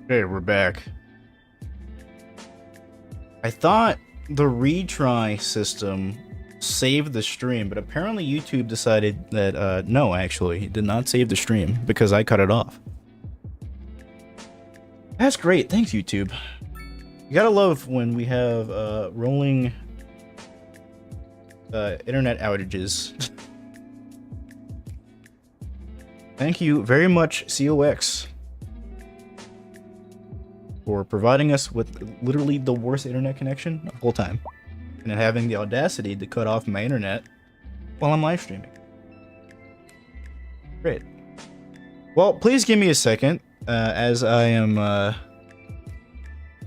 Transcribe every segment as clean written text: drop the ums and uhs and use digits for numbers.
Okay, we're back. I thought the retry system saved the stream, but apparently YouTube decided that, no, actually, it did not save the stream because I cut it off. That's great. Thanks, YouTube. You gotta love when we have, rolling, internet outages. Thank you very much, COX, for providing us with literally the worst internet connection of all time, and then having the audacity to cut off my internet while I'm live streaming. Great. Well, please give me a second, as I am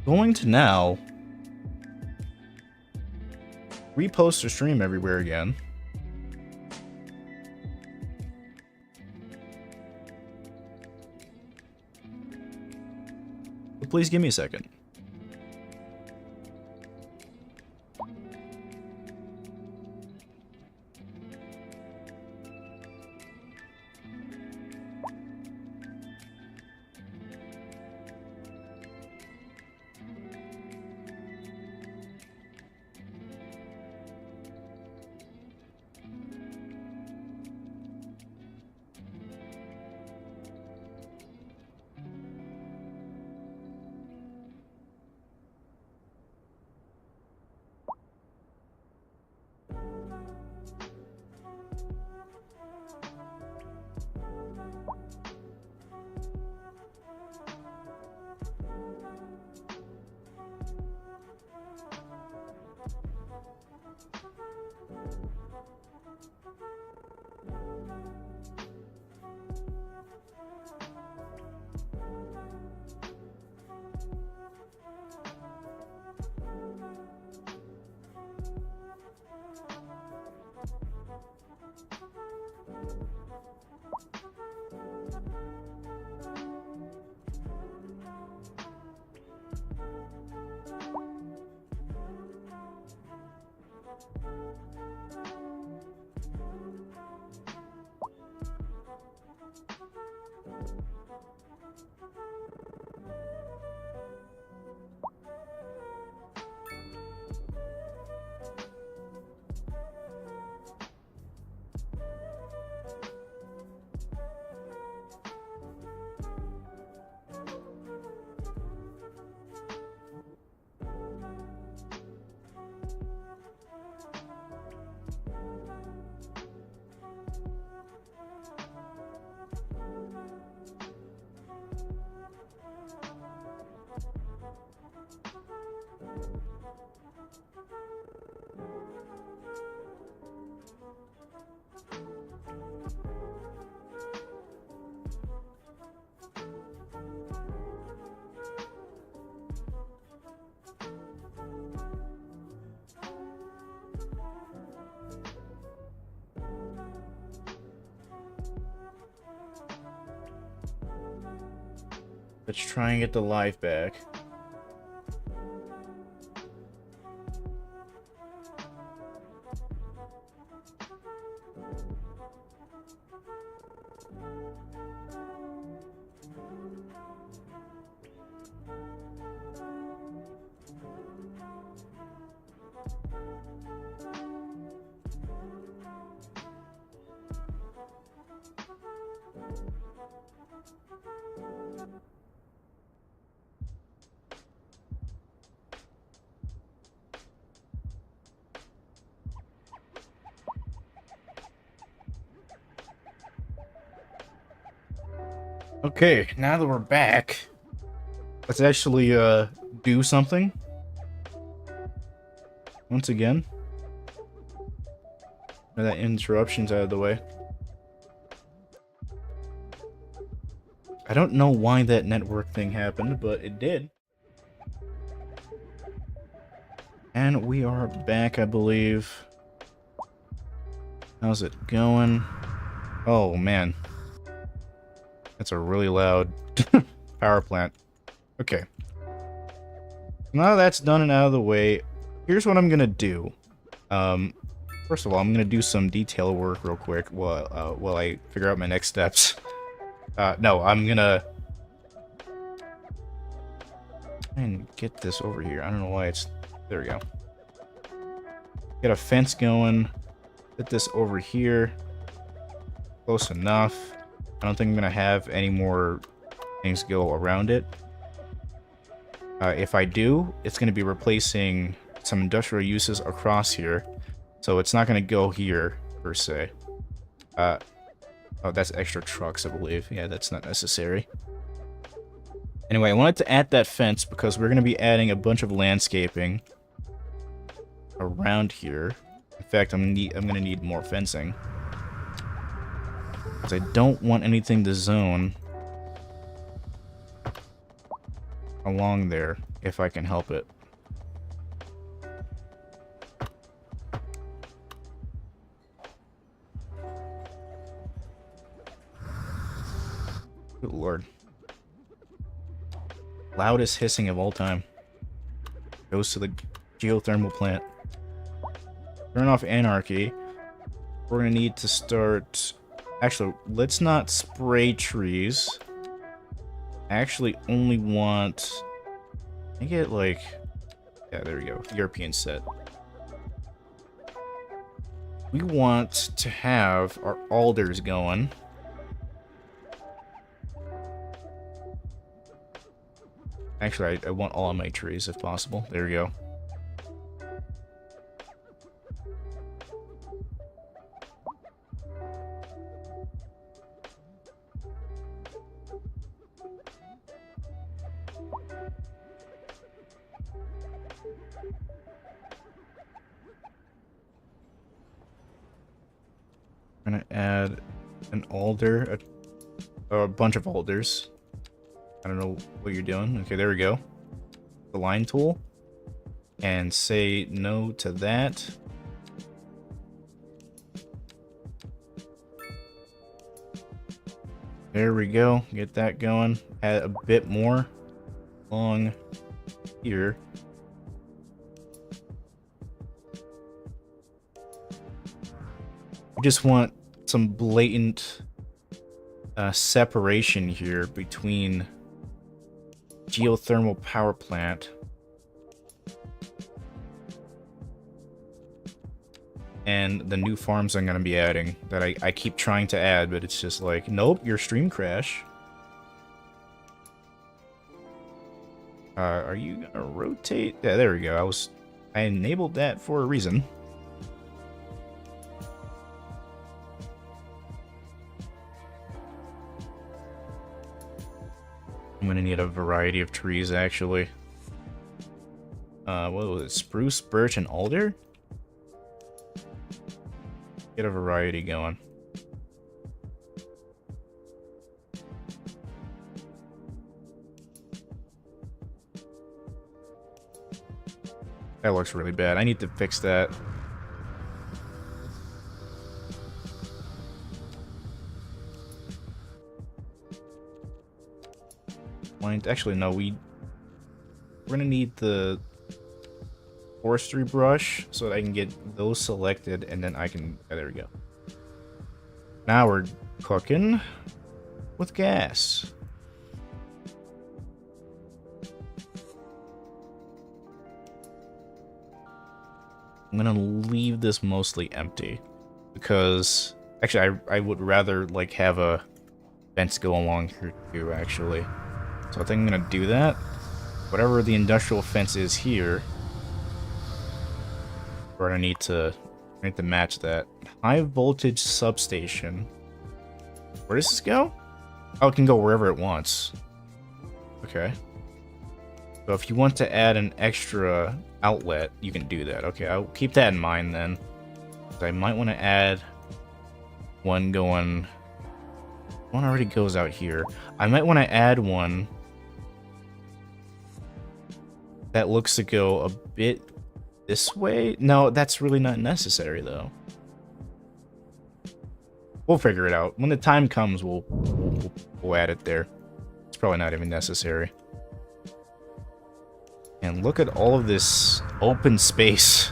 going to now repost the stream everywhere again. But please give me a second. Let's try and get the live back. Okay, now that we're back, let's actually do something. Once again. Now that interruption's out of the way. I don't know why that network thing happened, but it did. And we are back, I believe. How's it going? Oh, man. That's a really loud power plant. Okay. Now that's done and out of the way, here's what I'm gonna do. First of all, I'm gonna do some detail work real quick while I figure out my next steps. No, I'm gonna And get this over here. I don't know why it's... There we go. Get a fence going. Get this over here. Close enough. I don't think I'm going to have any more things go around it. If I do, it's going to be replacing some industrial uses across here. So it's not going to go here, per se. Oh, that's extra trucks, I believe. Yeah, that's not necessary. Anyway, I wanted to add that fence because we're going to be adding a bunch of landscaping around here. In fact, I'm going to need more fencing. Because I don't want anything to zone along there, if I can help it. Good lord. Loudest hissing of all time. Goes to the geothermal plant. Turn off anarchy. We're gonna need to start... Actually, let's not spray trees. I actually only want... I get like... Yeah, there we go. European set. We want to have our alders going. Actually, I want all of my trees if possible. There we go. I'm gonna add an alder, a bunch of alders. I don't know what you're doing. Okay, there we go. The line tool. And say no to that. There we go. Get that going. Add a bit more along here. I just want some blatant separation here between geothermal power plant and the new farms I'm going to be adding that I keep trying to add, but it's just like, nope, your stream crash. Are you going to rotate? Yeah, there we go. I enabled that for a reason. I'm gonna need a variety of trees, actually. What was it? Spruce, birch, and alder? Get a variety going. That looks really bad. I need to fix that. Actually, no, we're gonna need the forestry brush so that I can get those selected, and then I can... Yeah, there we go. Now we're cooking with gas. I'm gonna leave this mostly empty because actually I would rather like have a fence go along here too, actually. So I think I'm gonna do that. Whatever the industrial fence is here, we're gonna need to match that. High voltage substation. Where does this go? Oh, it can go wherever it wants. Okay. So if you want to add an extra outlet, you can do that. Okay, I'll keep that in mind then. I might want to add one going... One already goes out here. I might want to add one that looks to go a bit this way. No, that's really not necessary, though. We'll figure it out. When the time comes, we'll add it there. It's probably not even necessary. And look at all of this open space.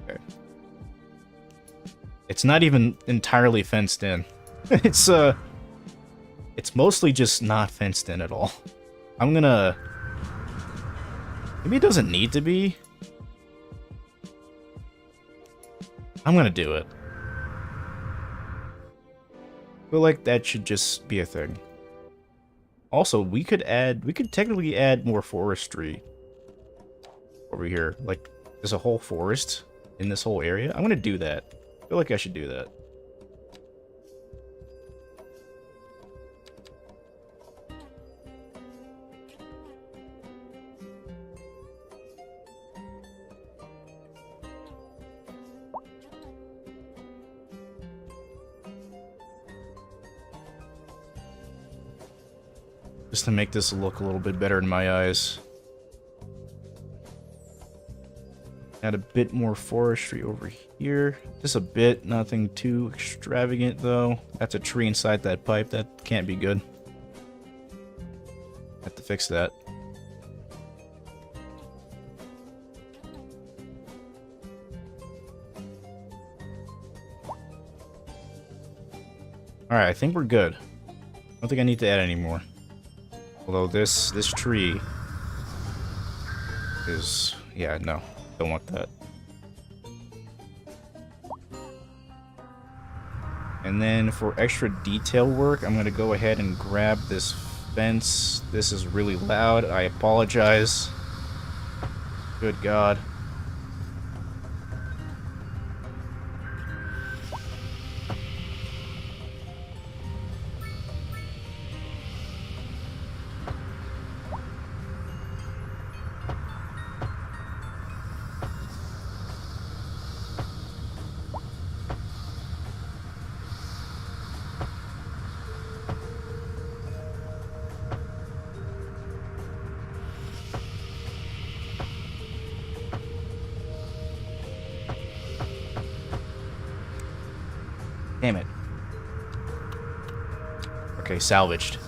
Okay. It's not even entirely fenced in. It's It's mostly just not fenced in at all. I'm gonna... Maybe it doesn't need to be. I'm gonna do it. I feel like that should just be a thing. Also, we could technically add more forestry over here. Like, there's a whole forest in this whole area. I'm gonna do that. I feel like I should do that. Just to make this look a little bit better in my eyes. Add a bit more forestry over here. Just a bit, nothing too extravagant though. That's a tree inside that pipe. That can't be good. Have to fix that. Alright, I think we're good. I don't think I need to add any more. Although this tree is... yeah, no. Don't want that. And then for extra detail work, I'm going to go ahead and grab this fence. This is really loud. I apologize. Good God. Damn it. Okay, salvaged.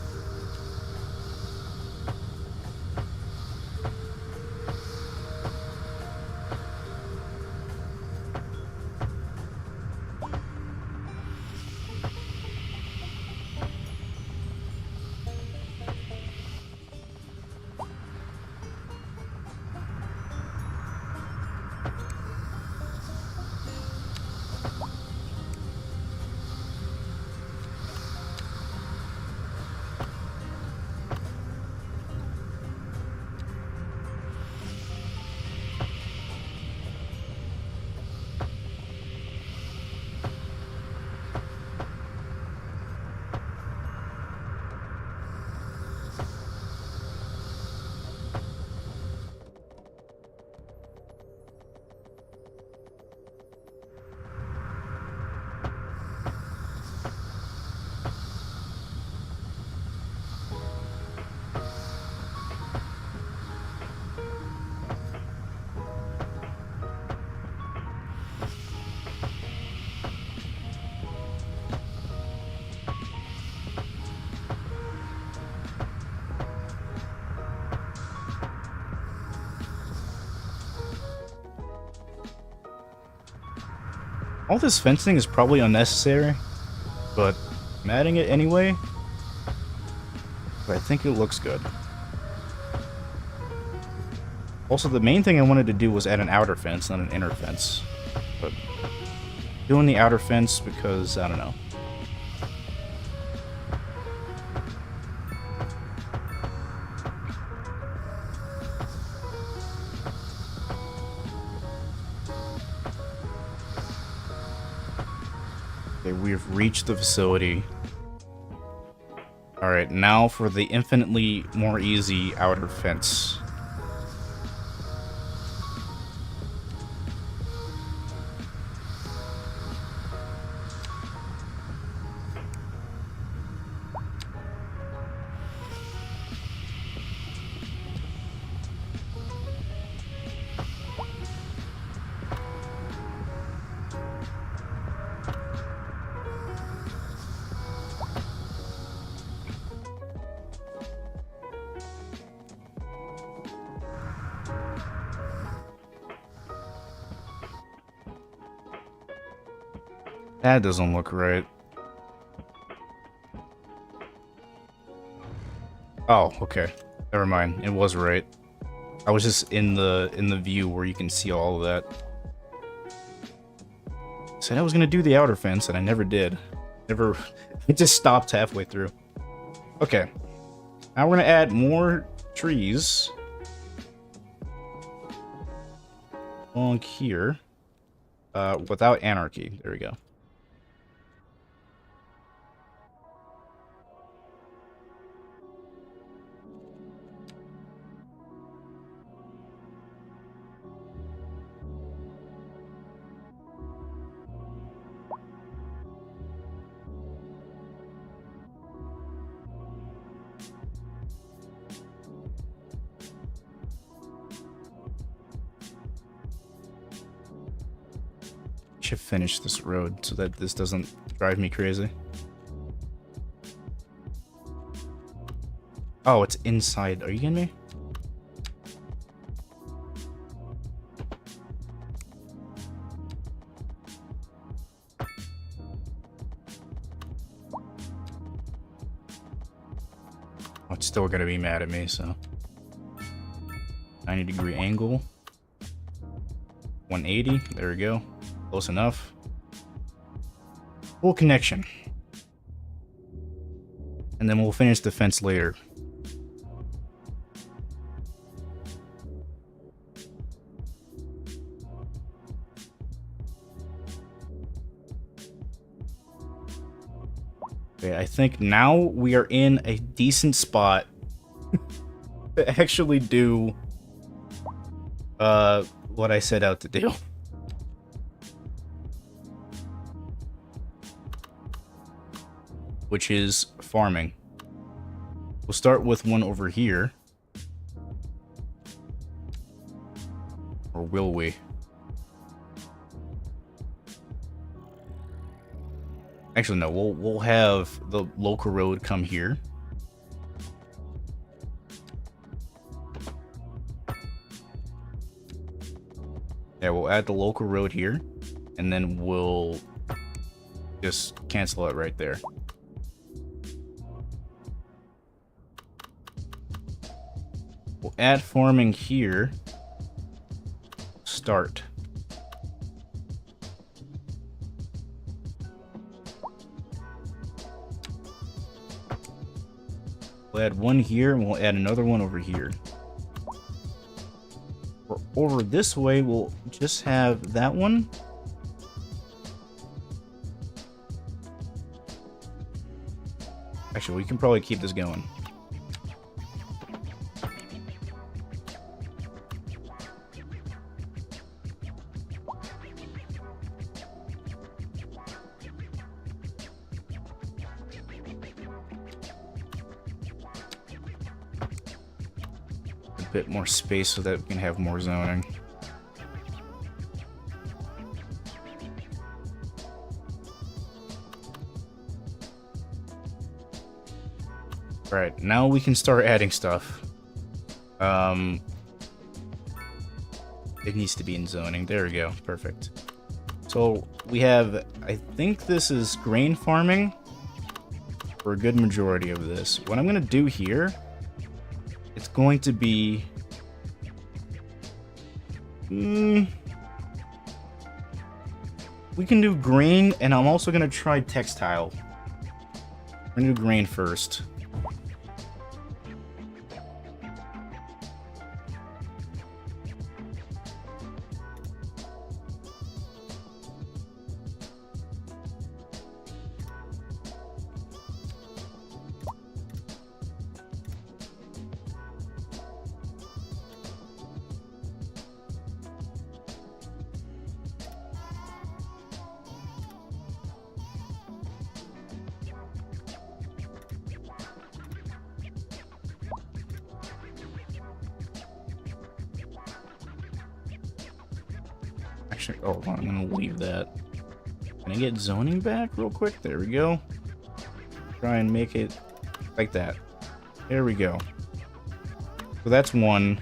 All this fencing is probably unnecessary, but I'm adding it anyway. But I think it looks good. Also, the main thing I wanted to do was add an outer fence, not an inner fence. But doing the outer fence because, I don't know. Okay, we've reached the facility. Alright, now for the infinitely more easy outer fence. That doesn't look right. Oh, okay. Never mind. It was right. I was just in the view where you can see all of that. Said I was gonna do the outer fence, and I never did. Never. It just stopped halfway through. Okay. Now we're gonna add more trees along here, without anarchy. There we go. Should finish this road so that this doesn't drive me crazy. Oh, it's inside. Are you kidding me? Oh, it's still gonna be mad at me, so. 90-degree angle. 180. There we go. Close enough. Full connection. And then we'll finish the fence later. Okay, I think now we are in a decent spot to actually do what I set out to do. Which is farming. We'll start with one over here. Or will we? Actually, no. We'll have the local road come here. Yeah, we'll add the local road here, and then we'll just cancel it right there. We'll add farming here. Start. We'll add one here, and we'll add another one over here. For over this way, we'll just have that one. Actually, we can probably keep this going. Bit more space so that we can have more zoning. Right, now we can start adding stuff. It needs to be in zoning. There we go. Perfect. So we have, I think this is grain farming for a good majority of this. What I'm going to do here, it's going to be... we can do grain, and I'm also going to try textile. We're going to do grain first. Actually, oh, I'm gonna leave that. Can I get zoning back real quick? There we go. Try and make it like that. There we go. So that's one.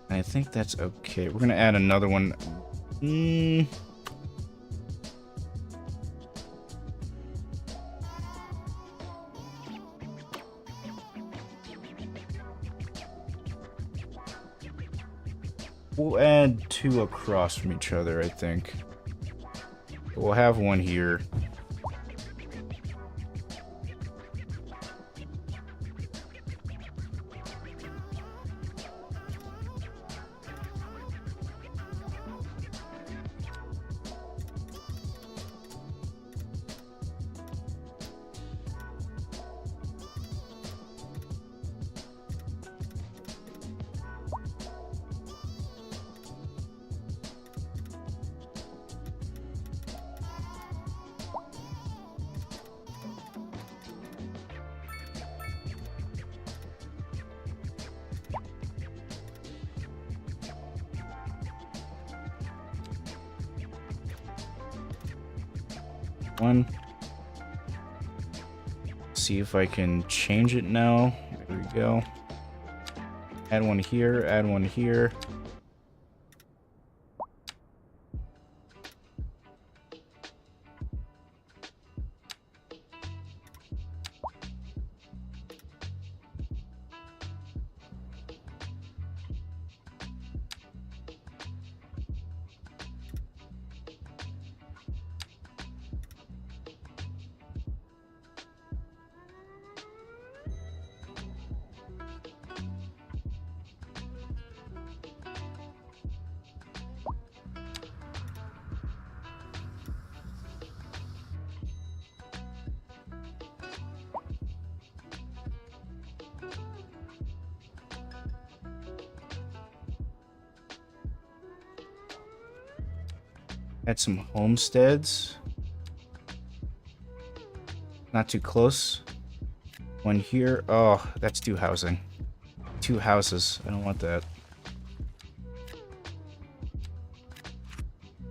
And I think that's okay. We're gonna add another one Hmm. We'll add 2 across from each other, I think. We'll have one here. One. See if I can change it now. There we go. Add one here, add one here. Add some homesteads. Not too close. One here. Oh, that's 2 housing. 2 houses. I don't want that.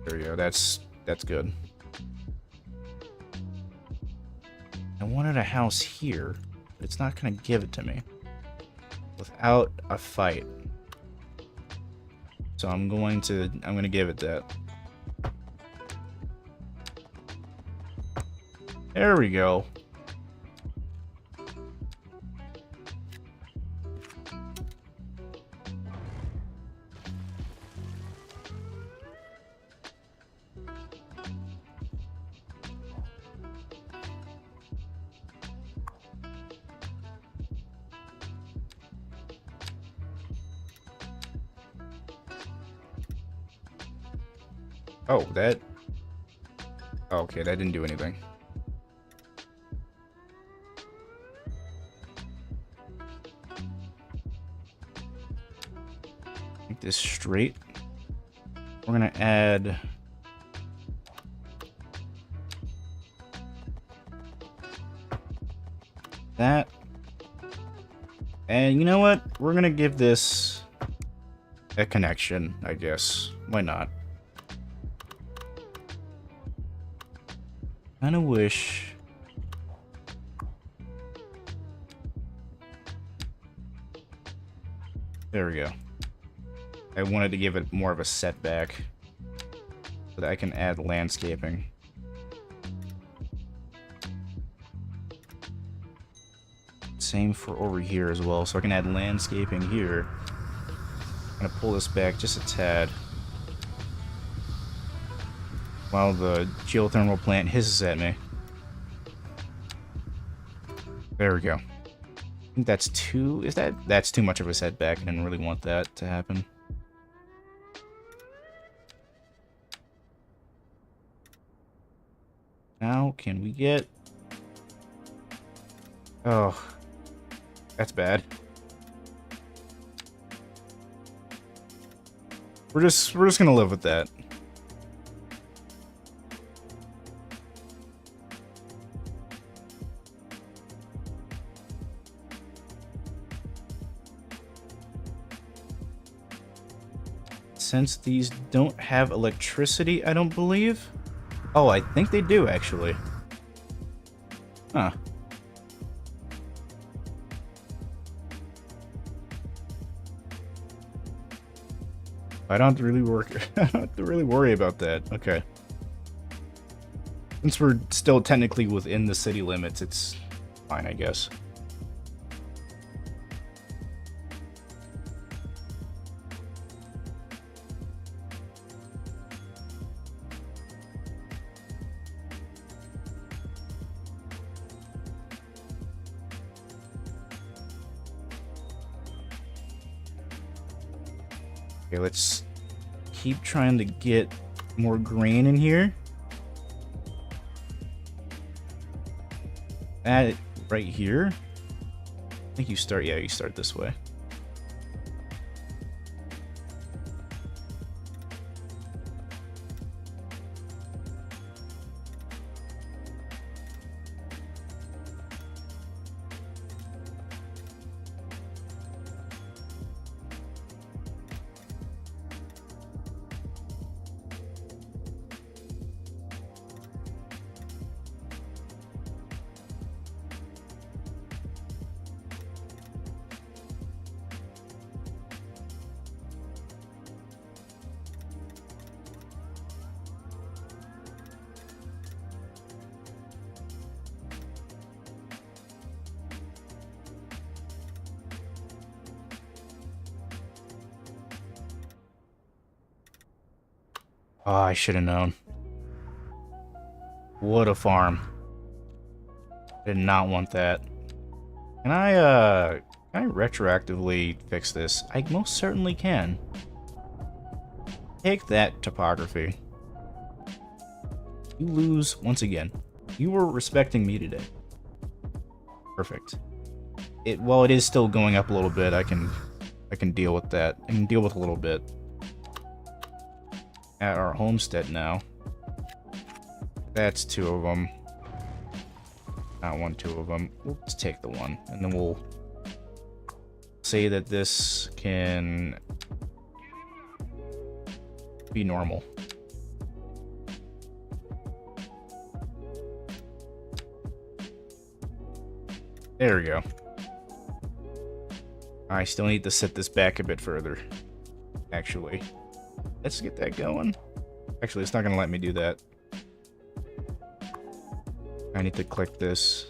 There we go. That's good. I wanted a house here, but it's not gonna give it to me without a fight. So I'm gonna give it that. There we go. Oh, that... Okay, that didn't do anything. Make this straight. We're gonna add... that. And you know what? We're gonna give this a connection, I guess. Why not? Kinda wish... There we go. I wanted to give it more of a setback so that I can add landscaping. Same for over here as well, so I can add landscaping here. I'm gonna pull this back just a tad while the geothermal plant hisses at me. There we go. I think that's too... That's too much of a setback. I didn't really want that to happen. Now, can we get... Oh, that's bad. We're just gonna live with that. Since these don't have electricity, I don't believe. Oh, I think they do, actually. Huh. I don't have to really work. I don't have to really worry about that. Okay. Since we're still technically within the city limits, it's fine, I guess. Okay, let's keep trying to get more grain in here. Add it right here. I think you start, yeah, you start this way. Oh, I should have known. What a farm. Did not want that. Can I retroactively fix this? I most certainly can. Take that, topography. You lose once again. You were respecting me today. Perfect. While it is still going up a little bit, I can deal with that. I can deal with a little bit. At our homestead now. That's 2 of them. Not 1, 2 of them. We'll just take the 1, and then we'll say that this can be normal. There we go. I still need to set this back a bit further. Actually. Let's get that going. Actually, it's not going to let me do that. I need to click this.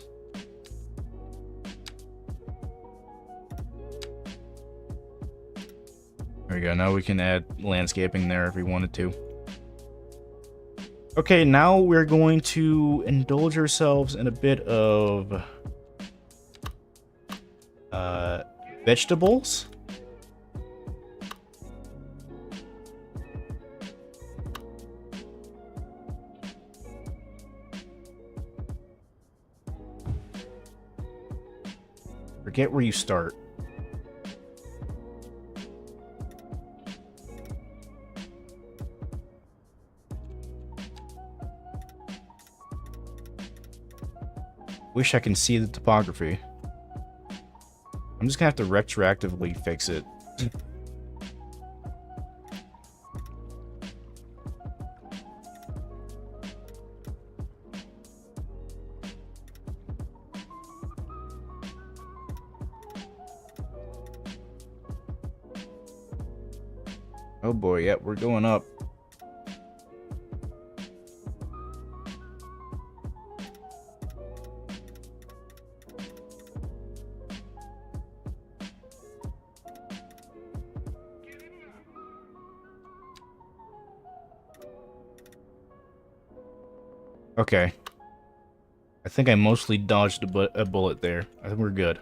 There we go. Now we can add landscaping there if we wanted to. Okay, now we're going to indulge ourselves in a bit of vegetables. Forget where you start. Wish I can see the topography. I'm just gonna have to retroactively fix it. Oh boy, yep, we're going up. Okay. I think I mostly dodged a bullet there. I think we're good.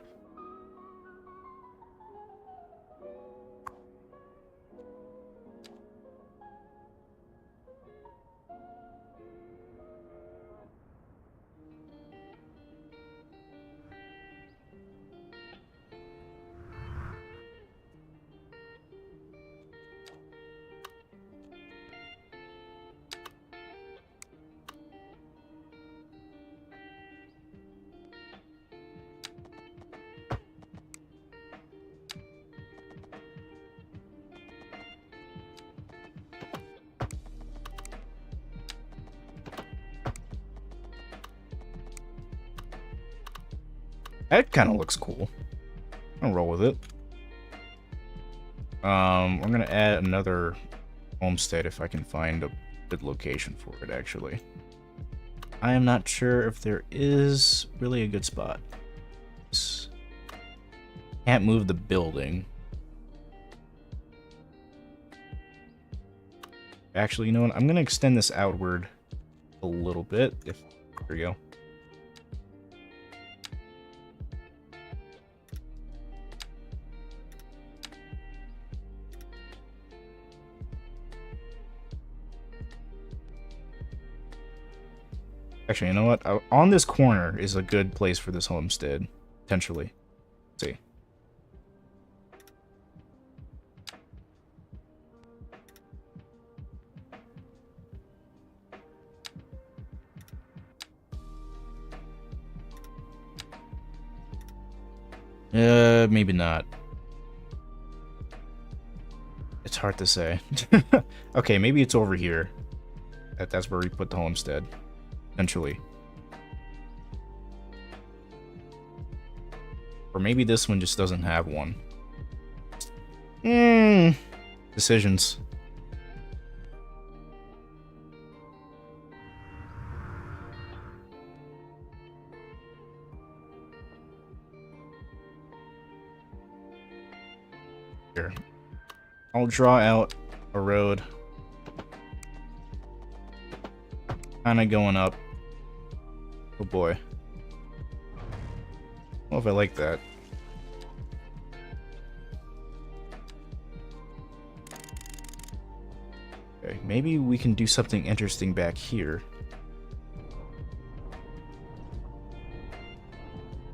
That kind of looks cool. I'll roll with it. We're gonna add another homestead if I can find a good location for it, actually. I am not sure if there is really a good spot. Can't move the building. Actually, you know what? I'm going to extend this outward a little bit. There we go. Actually, you know what? On this corner is a good place for this homestead, potentially. Let's see. Maybe not. It's hard to say. Okay, maybe it's over here. That's where we put the homestead. Eventually. Or maybe this one just doesn't have one. Decisions. Here. I'll draw out a road. Kinda going up. Oh boy. I don't know if I like that. Okay, maybe we can do something interesting back here.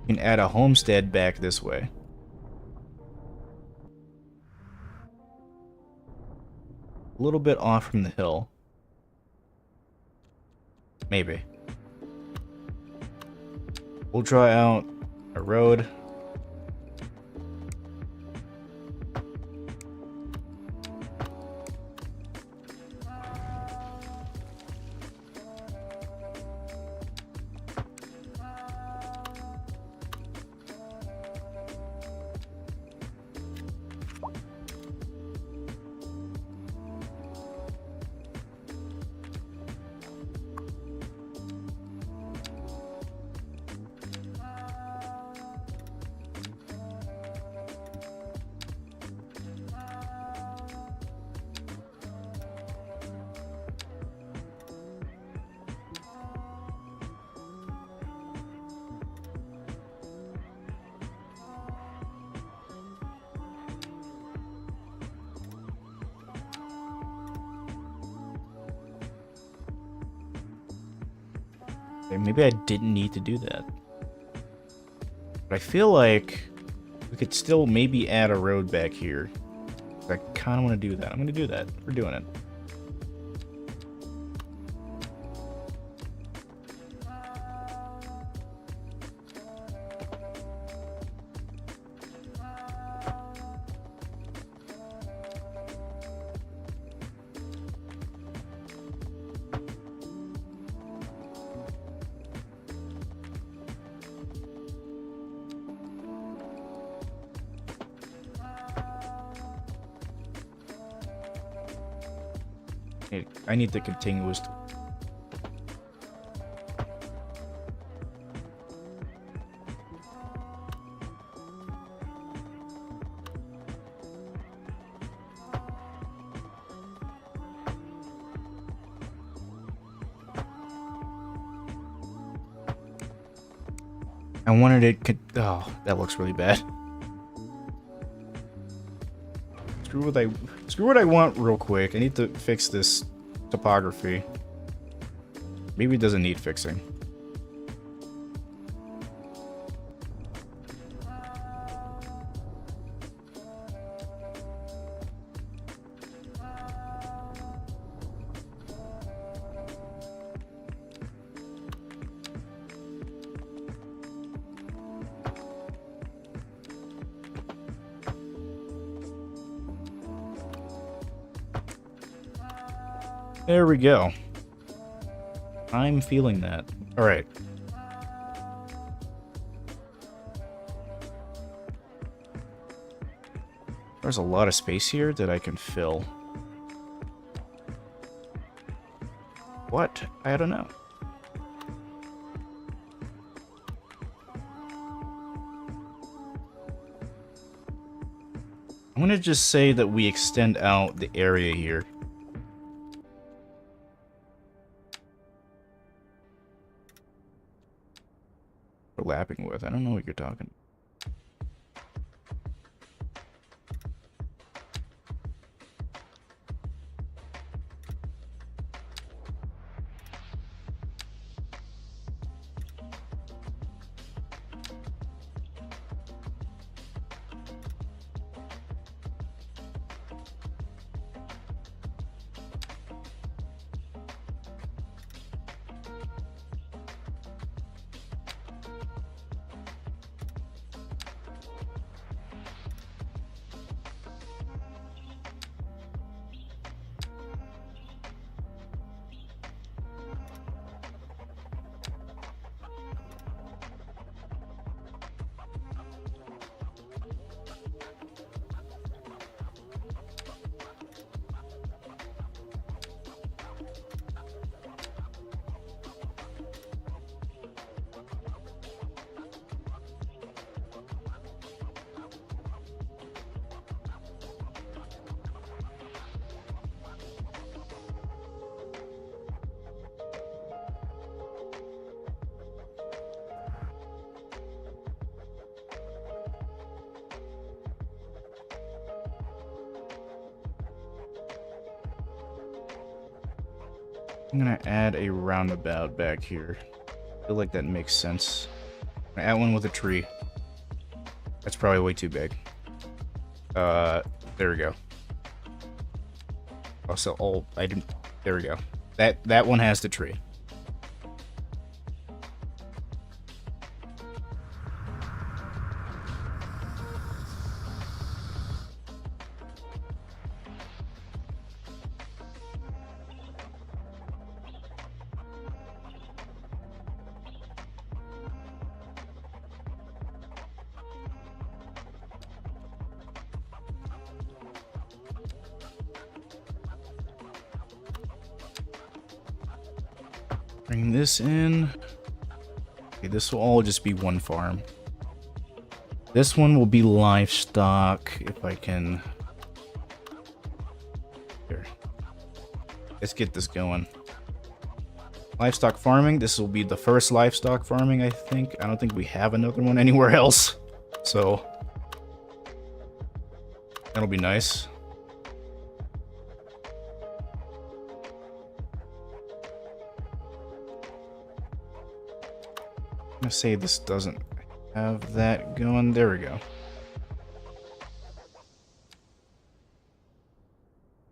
We can add a homestead back this way. A little bit off from the hill. Maybe. We'll draw out a road. Okay, maybe I didn't need to do that. But I feel like we could still maybe add a road back here. I kind of want to do that. I'm going to do that. We're doing it. I need the continuous. I wanted it. Oh, that looks really bad. Screw what I want real quick. I need to fix this topography. Maybe it doesn't need fixing. There we go. I'm feeling that. All right. There's a lot of space here that I can fill. what? I don't know. I'm gonna just say that we extend out the area here. Overlapping with, I don't know what you're talking about. I'm gonna add a roundabout back here. I feel like that makes sense. I'm gonna add one with a tree. That's probably way too big. There we go. Also, I didn't. There we go. That one has the tree. Bring this in. Okay, this will all just be one farm. This one will be livestock, if I can. Here. Let's get this going. Livestock farming. This will be the first livestock farming, I think. I don't think we have another one anywhere else. So, that'll be nice. I'm gonna say this doesn't have that going. There we go.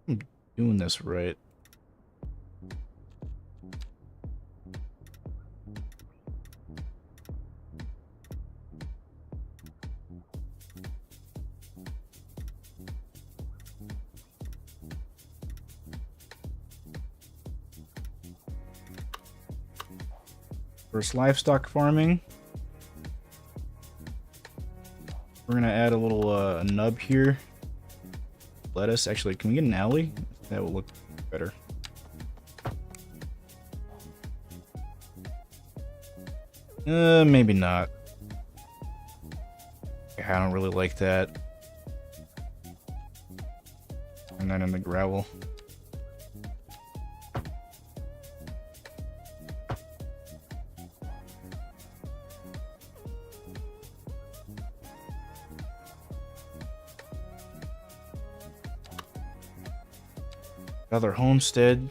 I'm doing this right. First livestock farming. We're gonna add a little nub here. Lettuce. Actually, can we get an alley? That will look better. Maybe not. I don't really like that. And then in the gravel. Another homestead.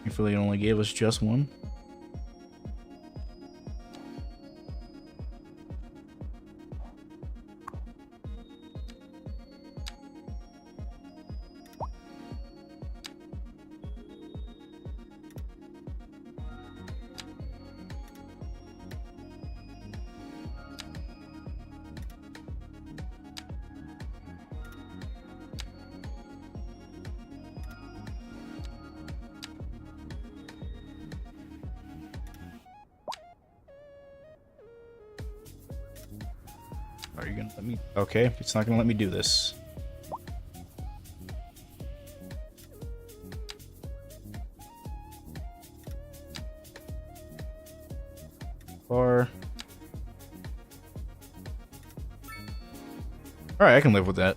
Thankfully, it only gave us just one. Are you gonna let me? Okay, it's not gonna let me do this. Bar. Alright, I can live with that.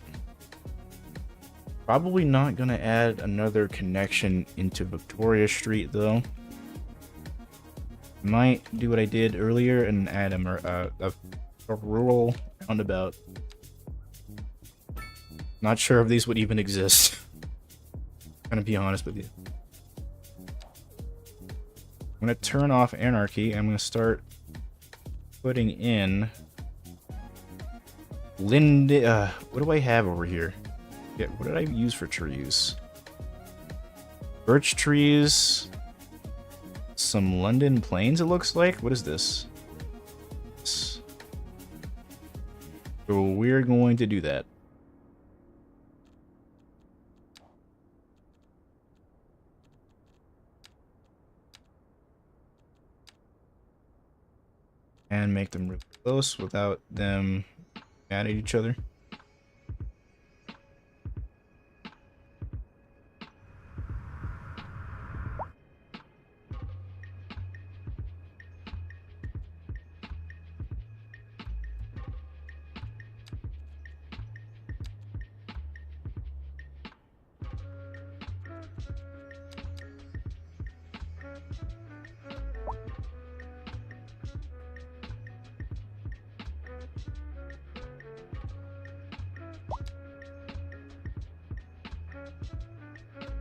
Probably not gonna add another connection into Victoria Street, though. Might do what I did earlier and add a rural roundabout. Not sure if these would even exist. I'm gonna be honest with you. I'm gonna turn off anarchy. I'm gonna start putting in what do I have over here? Yeah, what did I use for trees? Birch trees. Some London planes, it looks like. What is this? So we're going to do that. And make them really close without them mad at each other.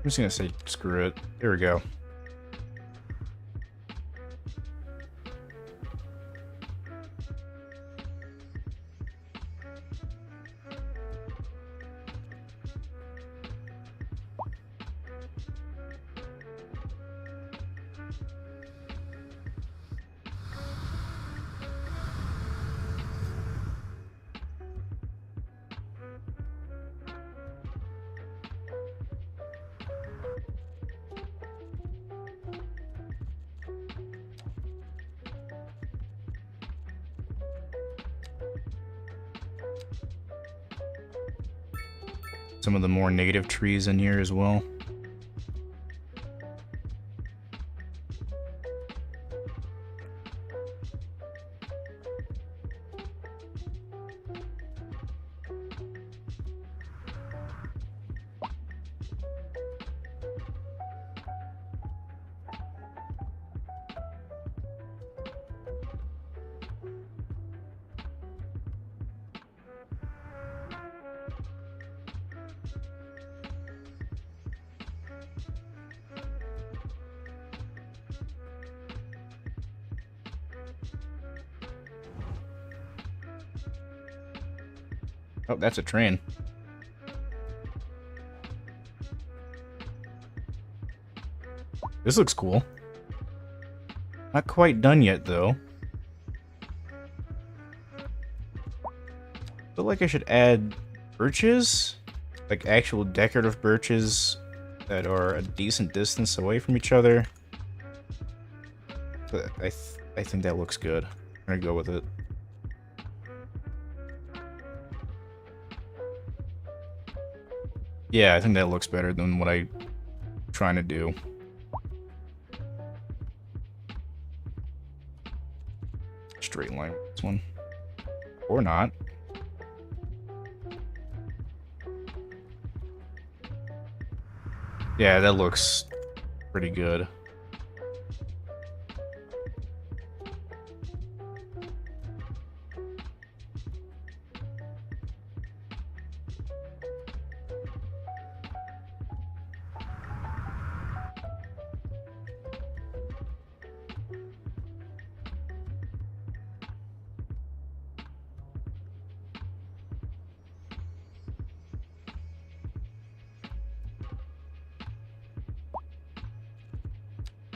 I'm just gonna say screw it. There we go. Some of the more native trees in here as well. Oh, that's a train. This looks cool. Not quite done yet, though. Feel like I should add birches? Like actual decorative birches that are a decent distance away from each other. But I think that looks good. I'm gonna go with it. Yeah, I think that looks better than what I'm trying to do. Straight line this one. Or not. Yeah, that looks pretty good.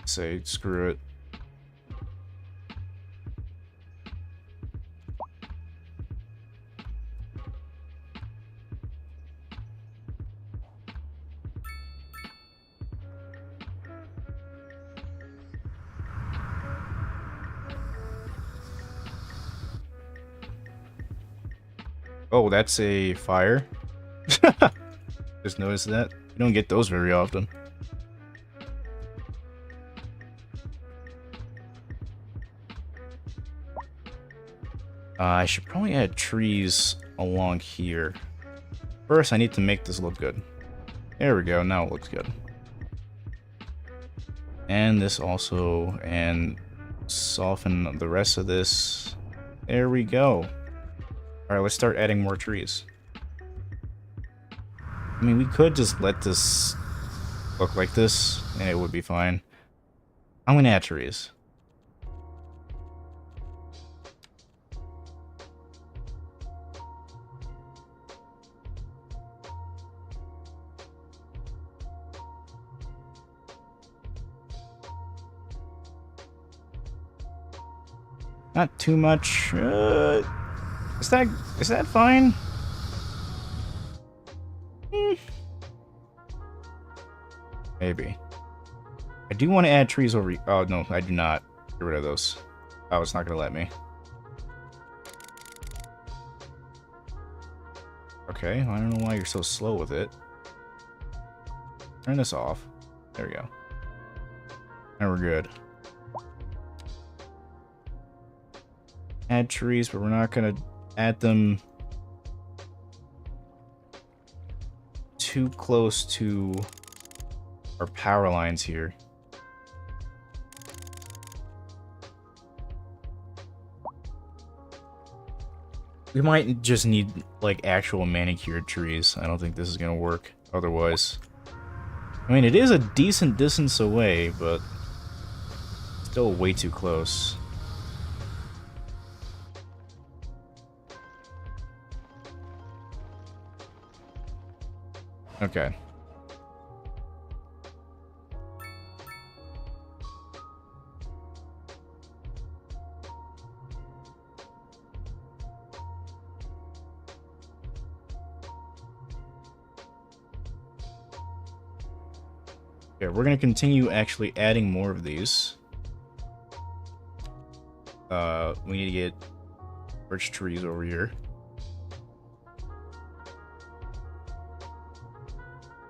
Say screw it. Oh, that's a fire. Just noticed that. You don't get those very often. I should probably add trees along here. First, I need to make this look good. There we go, now it looks good. And this also, and soften the rest of this. There we go. Alright, let's start adding more trees. I mean, we could just let this look like this, and it would be fine. I'm gonna add trees. Not too much. Is that fine? Maybe. I do want to add trees over. Oh no, I do not. Get rid of those. Oh, it's not gonna let me. Okay, I don't know why you're so slow with it. Turn this off. There we go. Now we're good. Add trees, but we're not gonna add them too close to our power lines here. We might just need like actual manicured trees. I don't think this is gonna work otherwise. I mean, it is a decent distance away, but still way too close. Okay. Okay, we're gonna continue actually adding more of these. We need to get birch trees over here.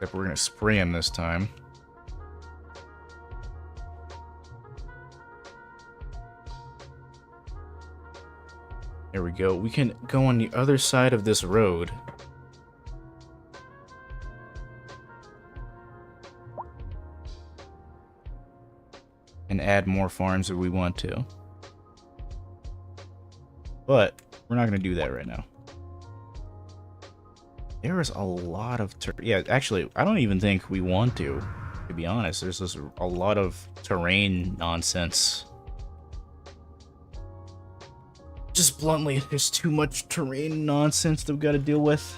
Except we're gonna spray them this time. There we go. We can go on the other side of this road. And add more farms if we want to. But we're not going to do that right now. There is a lot of... Yeah, actually, I don't even think we want to be honest. There's just a lot of terrain nonsense. Just bluntly, there's too much terrain nonsense that we've got to deal with.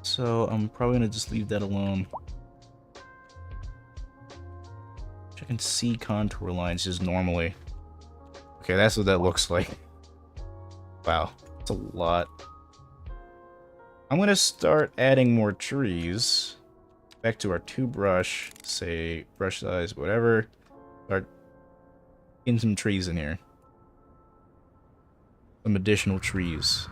So I'm probably going to just leave that alone. I can see contour lines just normally. Okay, that's what that looks like. Wow, that's a lot. I'm going to start adding more trees. Back to our 2 brush, say brush size, whatever. Start getting some trees in here. Some additional trees.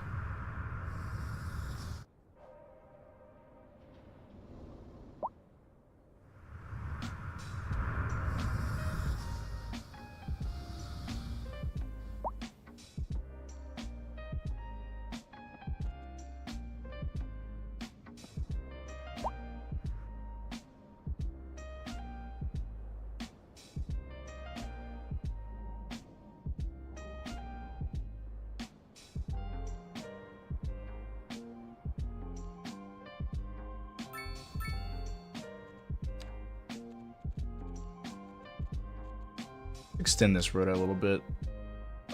Extend this road a little bit.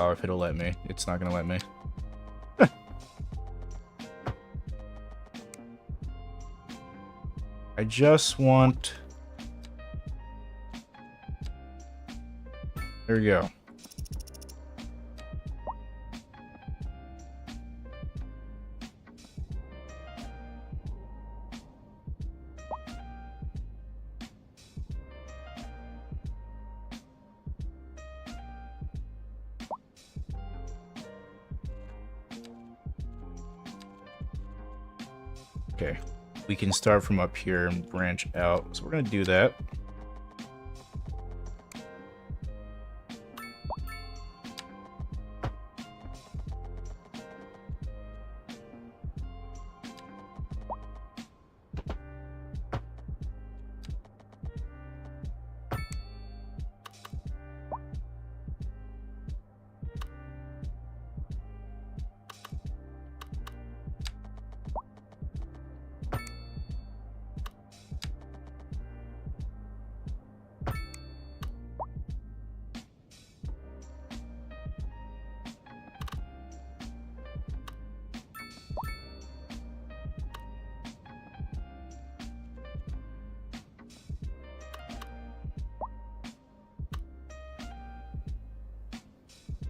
Oh, if it'll let me. It's not gonna let me. I just want... There we go. Okay, we can start from up here and branch out. So we're gonna do that.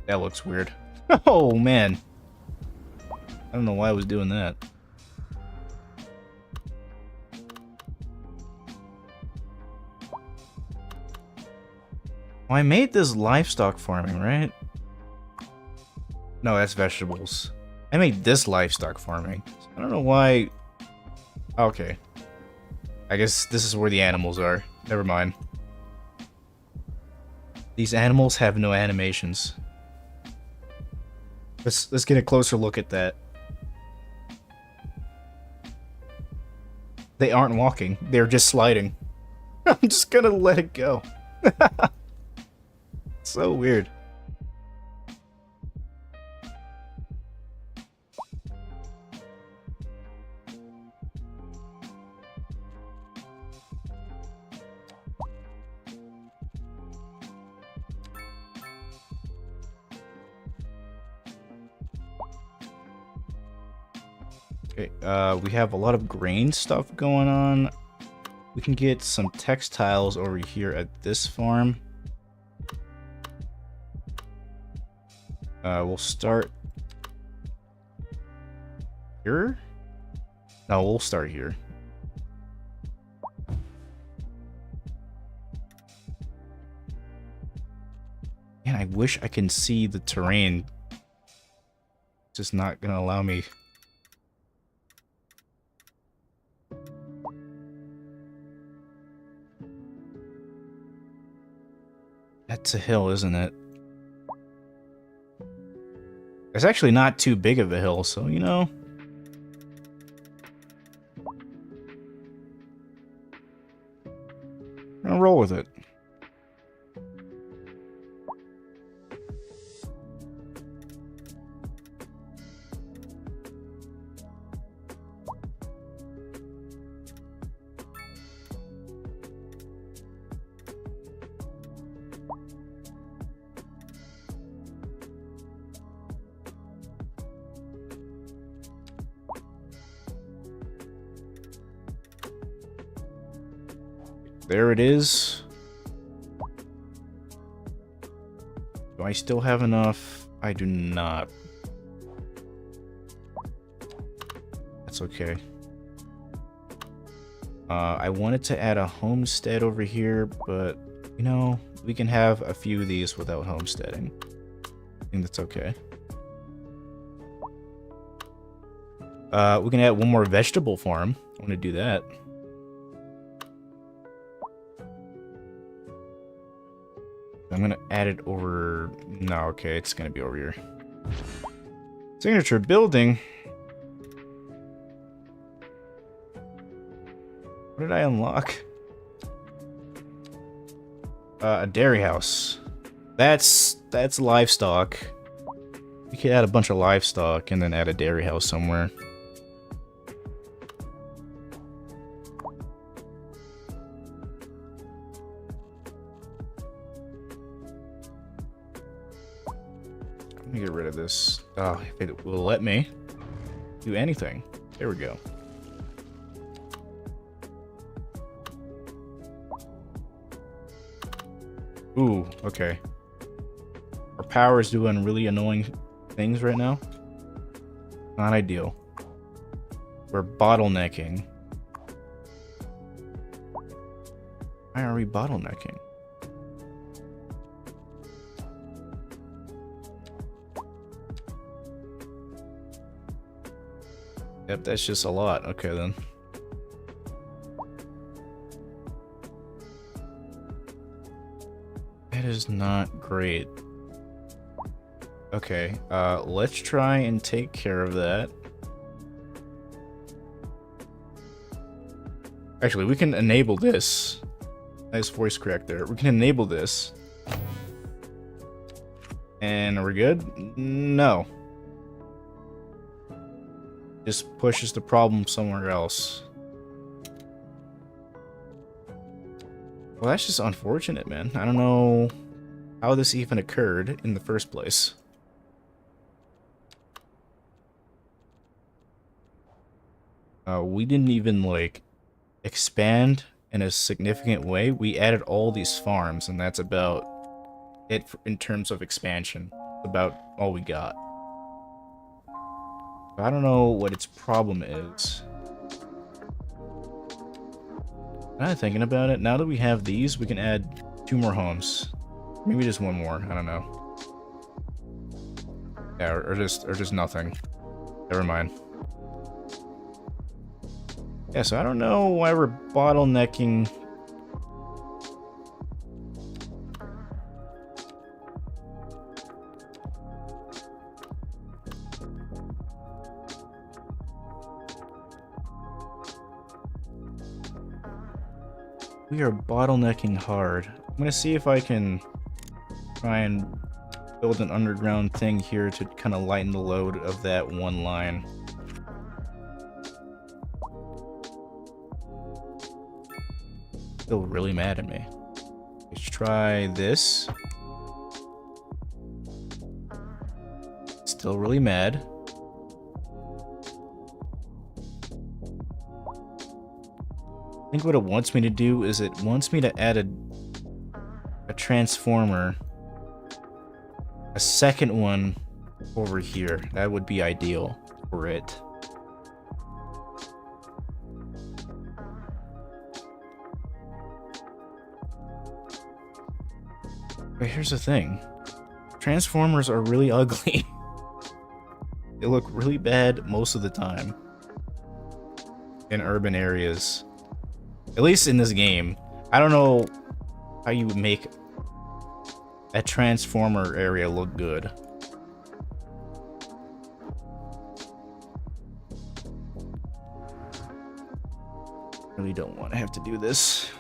That looks weird. Oh, man. I don't know why I was doing that. Well, I made this livestock farming, right? No, that's vegetables. I made this livestock farming. I don't know why... Okay. I guess this is where the animals are. Never mind. These animals have no animations. Let's get a closer look at that. They aren't walking. They're just sliding. I'm just gonna let it go. So weird. Okay, we have a lot of grain stuff going on. We can get some textiles over here at this farm. We'll start here. No, we'll start here. Man, I wish I can see the terrain. It's just not gonna allow me. That's a hill, isn't it? It's actually not too big of a hill, so, you know. I'm gonna roll with it. There it is. Do I still have enough? I do not. That's okay. I wanted to add a homestead over here, but, you know, we can have a few of these without homesteading. I think that's okay. We can add one more vegetable farm. I want to do that. I'm gonna add it over... No, okay, it's gonna be over here. Signature building. What did I unlock? A dairy house. That's livestock. We could add a bunch of livestock and then add a dairy house somewhere. Let me get rid of this. Oh, if it will let me do anything. There we go. Ooh, okay. Our power is doing really annoying things right now. Not ideal. We're bottlenecking. Why are we bottlenecking? Yep, that's just a lot. Okay, then. That is not great. Okay, let's try and take care of that. Actually, we can enable this. Nice voice crack there. We can enable this. And we're good? No. Just pushes the problem somewhere else. Well, that's just unfortunate, man. I don't know how this even occurred in the first place. We didn't even, like, expand in a significant way. We added all these farms, and that's about it in terms of expansion. About all we got. I don't know what its problem is. Now that I'm thinking about it, now that we have these, we can add 2 more homes. Maybe just 1 more, I don't know. Yeah, or just nothing. Never mind. Yeah, so I don't know why we're bottlenecking. We are bottlenecking hard. I'm gonna see if I can try and build an underground thing here to kind of lighten the load of that one line. Still really mad at me. Let's try this. Still really mad. I think what it wants me to do is it wants me to add a transformer. A second one over here. That would be ideal for it. But here's the thing. Transformers are really ugly. They look really bad most of the time. In urban areas. At least in this game. I don't know how you would make a transformer area look good. Really don't want to have to do this.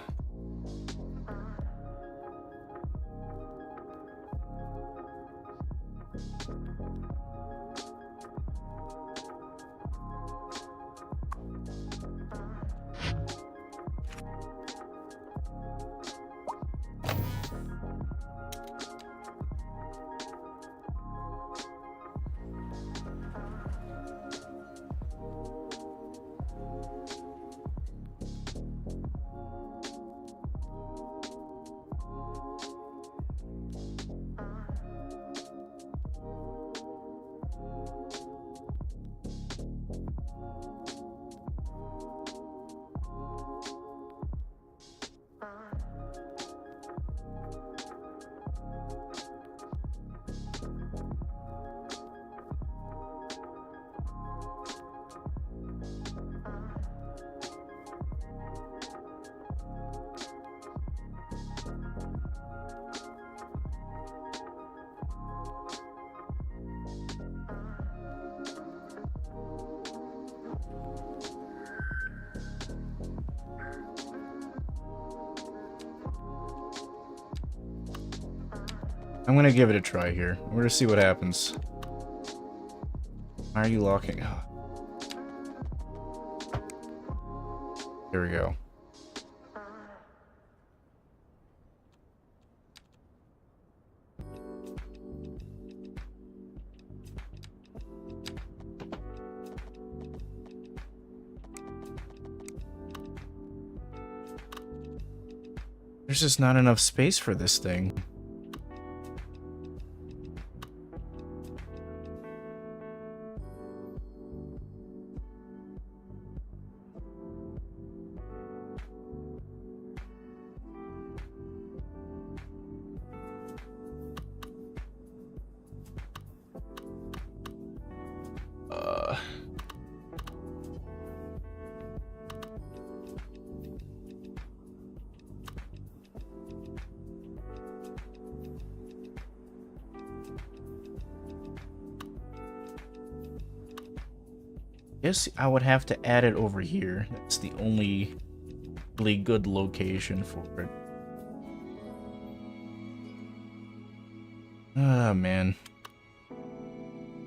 I'm gonna give it a try here. We're gonna see what happens. Why are you locking? There we go. There's just not enough space for this thing. Guess I would have to add it over here. That's the only really good location for it. Ah, man.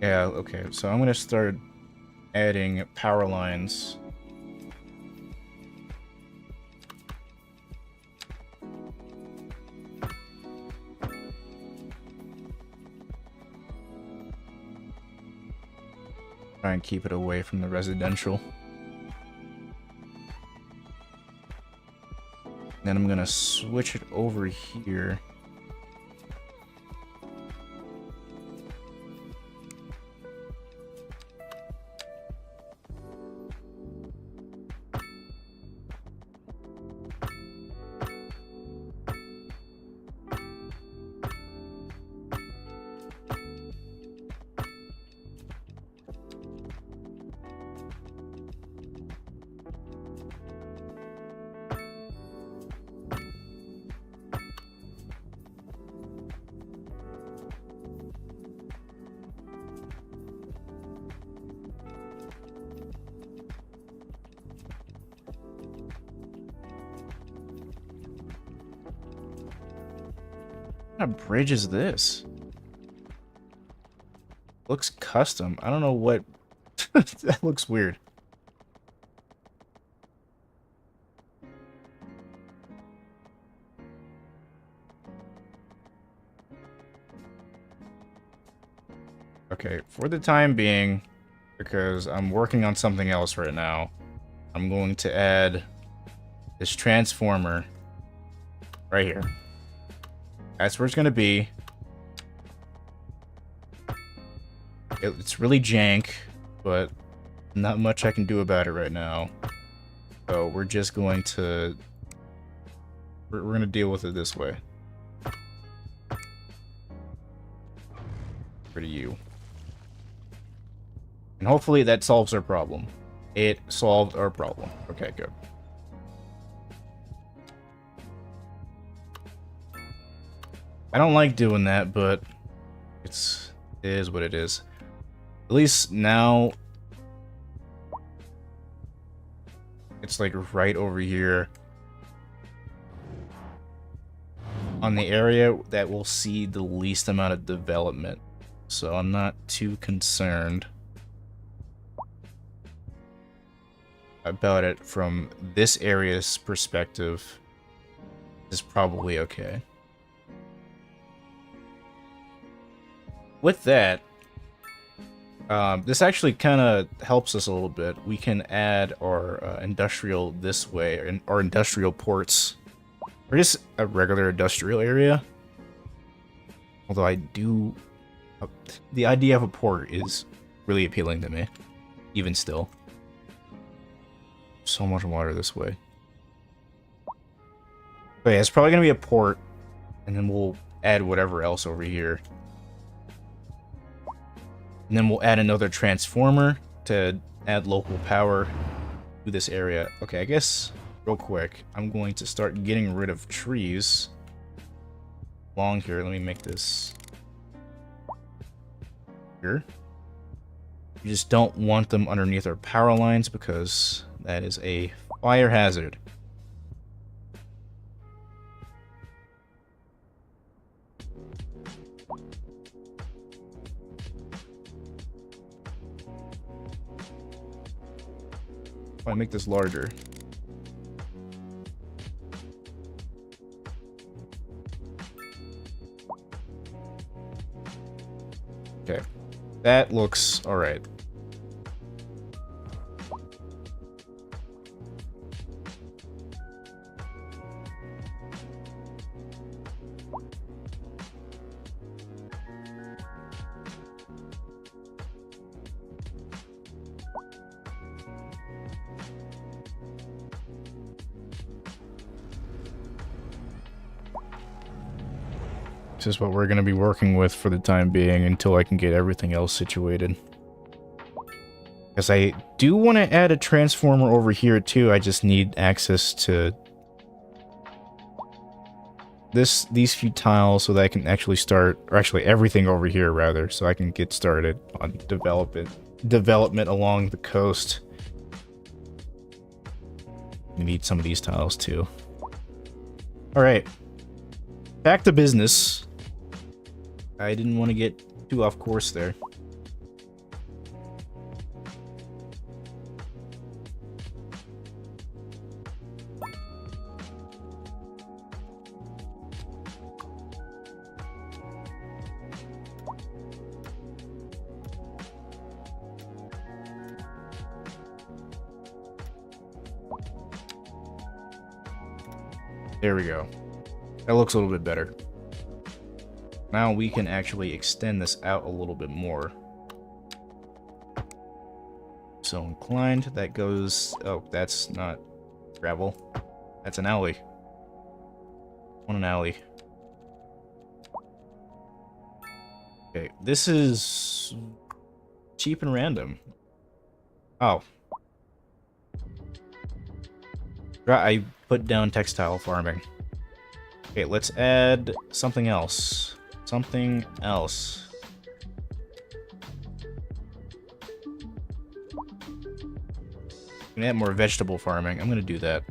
Yeah, okay, so I'm gonna start adding power lines. Try and keep it away from the residential. Then I'm gonna switch it over here. What kind of bridge is this? Looks custom. I don't know what... That looks weird. Okay, for the time being, because I'm working on something else right now, I'm going to add this transformer right here. That's where it's going to be. It's really jank, but not much I can do about it right now. So we're just going to... We're going to deal with it this way. Rid of you. And hopefully that solves our problem. It solved our problem. Okay, good. I don't like doing that, but it is what it is. At least now it's like right over here on the area that will see the least amount of development. So I'm not too concerned about it from this area's perspective. Is probably okay. With that, this actually kind of helps us a little bit. We can add our industrial this way, or industrial ports, or just a regular industrial area. Although I do... the idea of a port is really appealing to me, even still. So much water this way. But yeah, it's probably going to be a port, and then we'll add whatever else over here. And then we'll add another transformer to add local power to this area. Okay, I guess, real quick, I'm going to start getting rid of trees along here. Let me make this here. You just don't want them underneath our power lines because that is a fire hazard. I make this larger. Okay, that looks all right. This is what we're going to be working with for the time being until I can get everything else situated. Because I do want to add a transformer over here too, I just need access to these few tiles so that I can actually start, or actually everything over here rather, so I can get started on development. development along the coast. We need some of these tiles too. Alright. Back to business. I didn't want to get too off course there. There we go. That looks a little bit better. Now we can actually extend this out a little bit more. So inclined, that goes... Oh, that's not gravel. That's an alley. On an alley. Okay, this is cheap and random. Oh. I put down textile farming. Okay, let's add something else. Something else. I'm gonna add more vegetable farming. I'm gonna do that.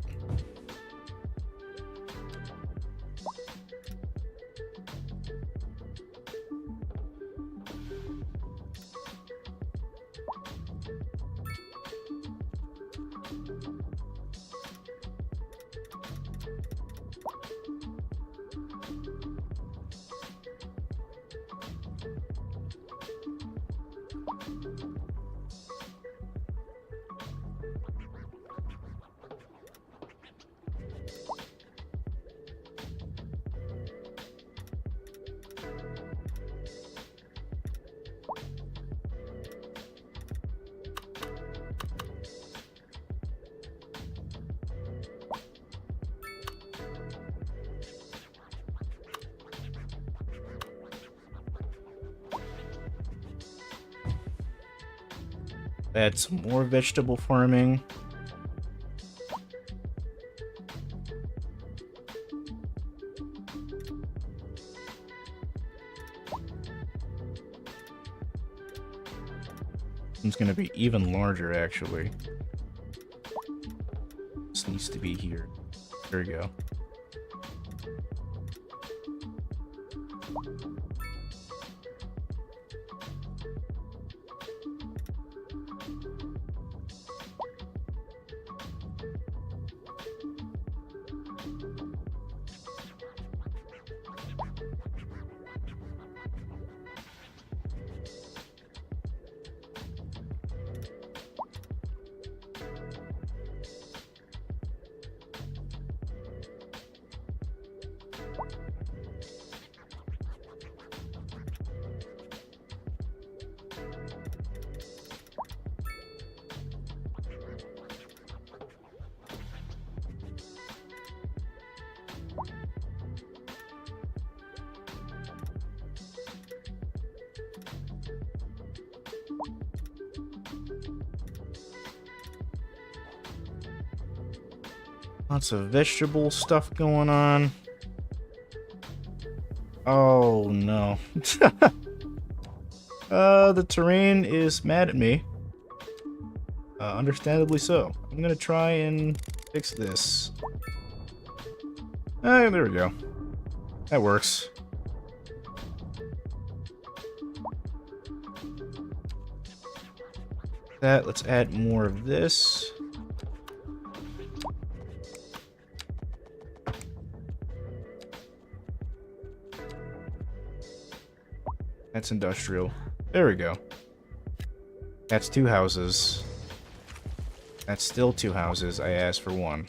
Add some more vegetable farming. It's going to be even larger, actually. This needs to be here. There we go. Lots of vegetable stuff going on. Oh no. The terrain is mad at me. Understandably so. I'm gonna try and fix this. There we go. That works. Let's add more of this. That's industrial. There we go. That's 2 houses. That's still 2 houses. I asked for 1.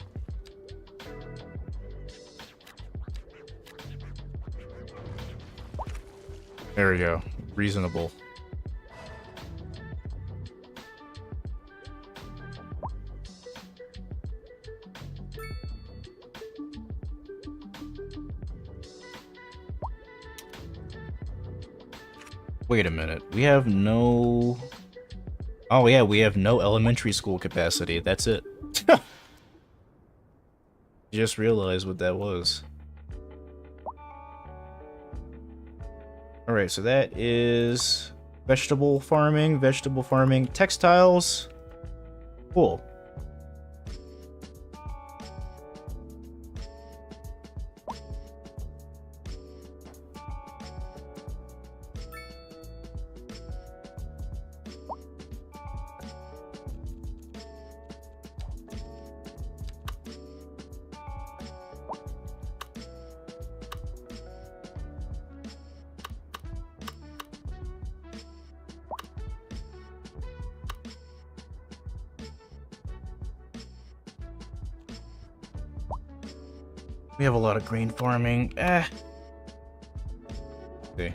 There we go. Reasonable. Wait a minute. We have no... Oh yeah, we have no elementary school capacity. That's it. Just realized what that was. Alright, so that is Vegetable farming, textiles. Cool. We have a lot of grain farming. See.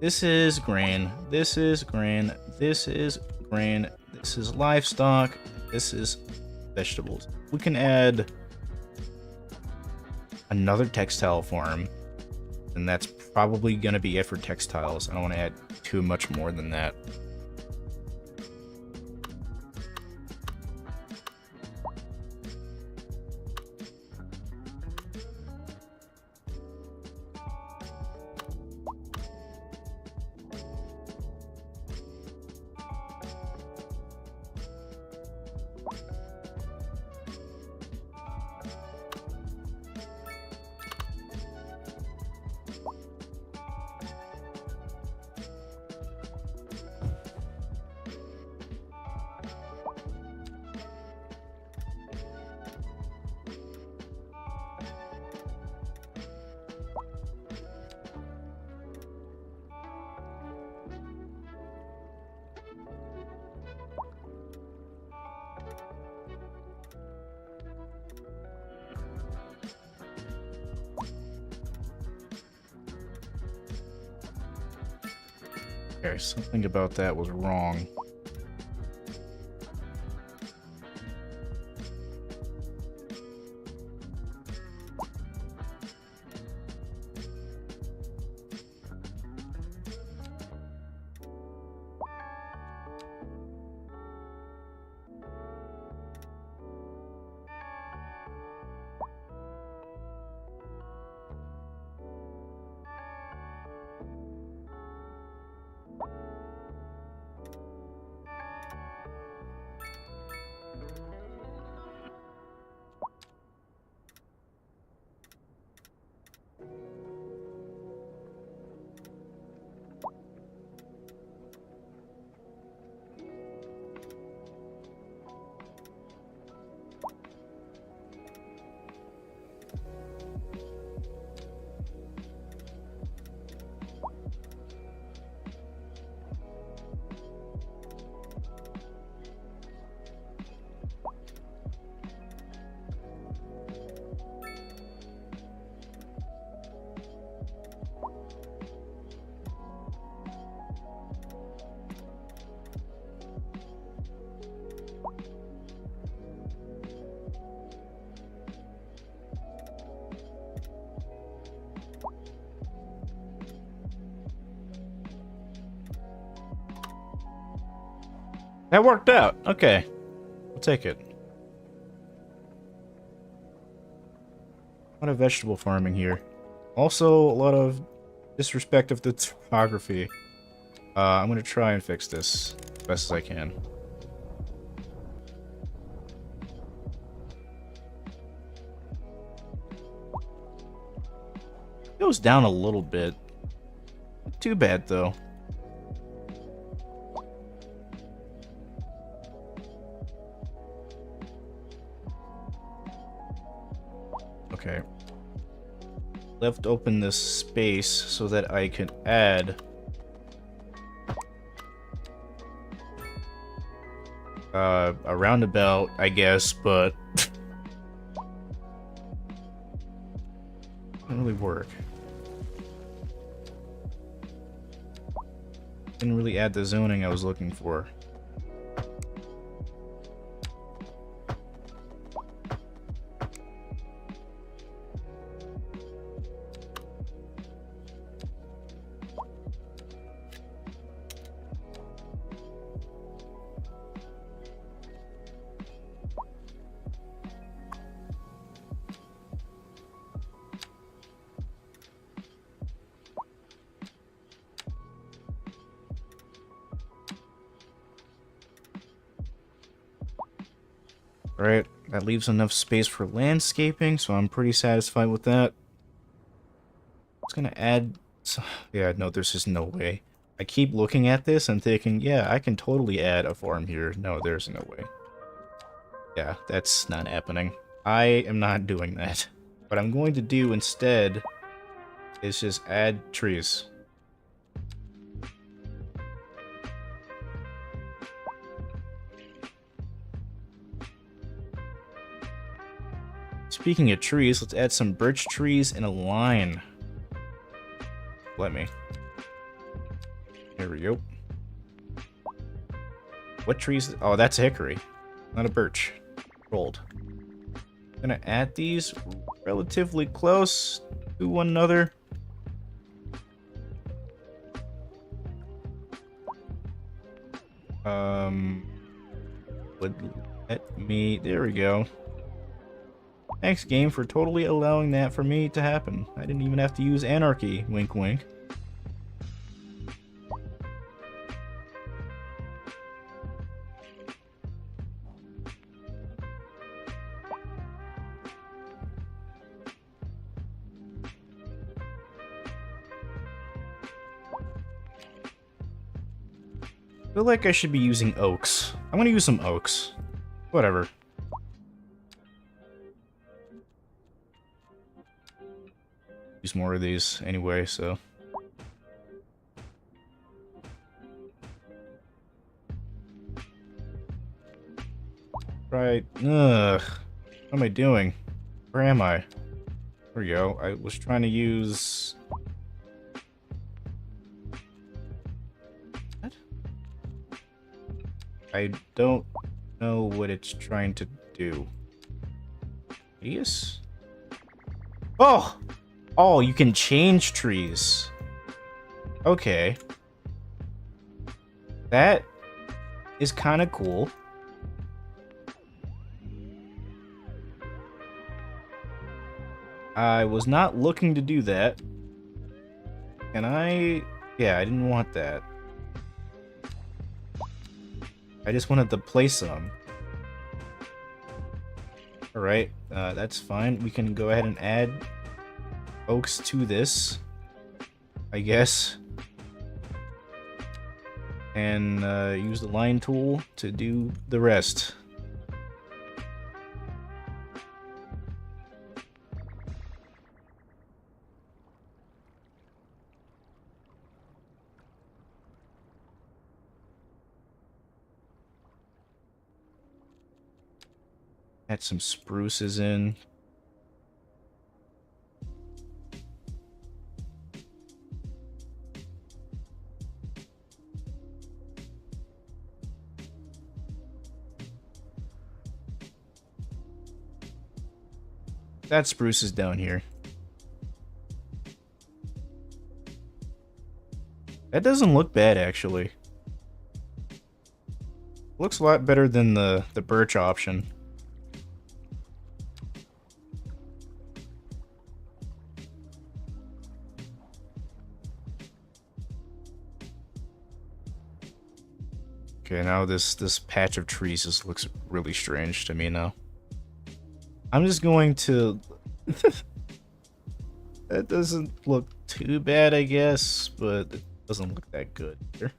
This is grain. This is grain. This is grain. This is livestock. This is vegetables. We can add another textile farm. And that's probably going to be it for textiles. I don't want to add too much more than that. Okay, something about that was wrong. That worked out. Okay. We'll take it. A lot of vegetable farming here. Also, a lot of disrespect of the topography. I'm going to try and fix this as best as I can. It goes down a little bit. Not too bad, though. Okay. Left open this space so that I can add a roundabout, I guess, but didn't really work. Didn't really add the zoning I was looking for. Right, that leaves enough space for landscaping, so I'm pretty satisfied with that. It's gonna add... Yeah, no, there's just no way. I keep looking at this and thinking, yeah, I can totally add a farm here. No, there's no way. Yeah, that's not happening. I am not doing that. What I'm going to do instead is just add trees. Speaking of trees, let's add some birch trees in a line. Let me. There we go. What trees? Oh, that's a hickory, not a birch. Rolled. I'm gonna add these relatively close to one another. Would let me... There we go. Thanks, game, for totally allowing that for me to happen. I didn't even have to use anarchy. Wink, wink. I feel like I should be using oaks. I'm gonna use some oaks. Whatever. Use more of these anyway, so... Right. Ugh. What am I doing? Where am I? There we go. I was trying to use... What? I don't know what it's trying to do. Yes? Oh! Oh, you can change trees. Okay. That is kind of cool. I was not looking to do that. Can I... Yeah, I didn't want that. I just wanted to place some. Alright, that's fine. We can go ahead and add oaks to this, I guess. And use the line tool to do the rest. Add some spruces in. That spruce is down here. That doesn't look bad, actually. Looks a lot better than the birch option. Okay, now this patch of trees just looks really strange to me now. I'm just going to... That doesn't look too bad, I guess, but it doesn't look that good either.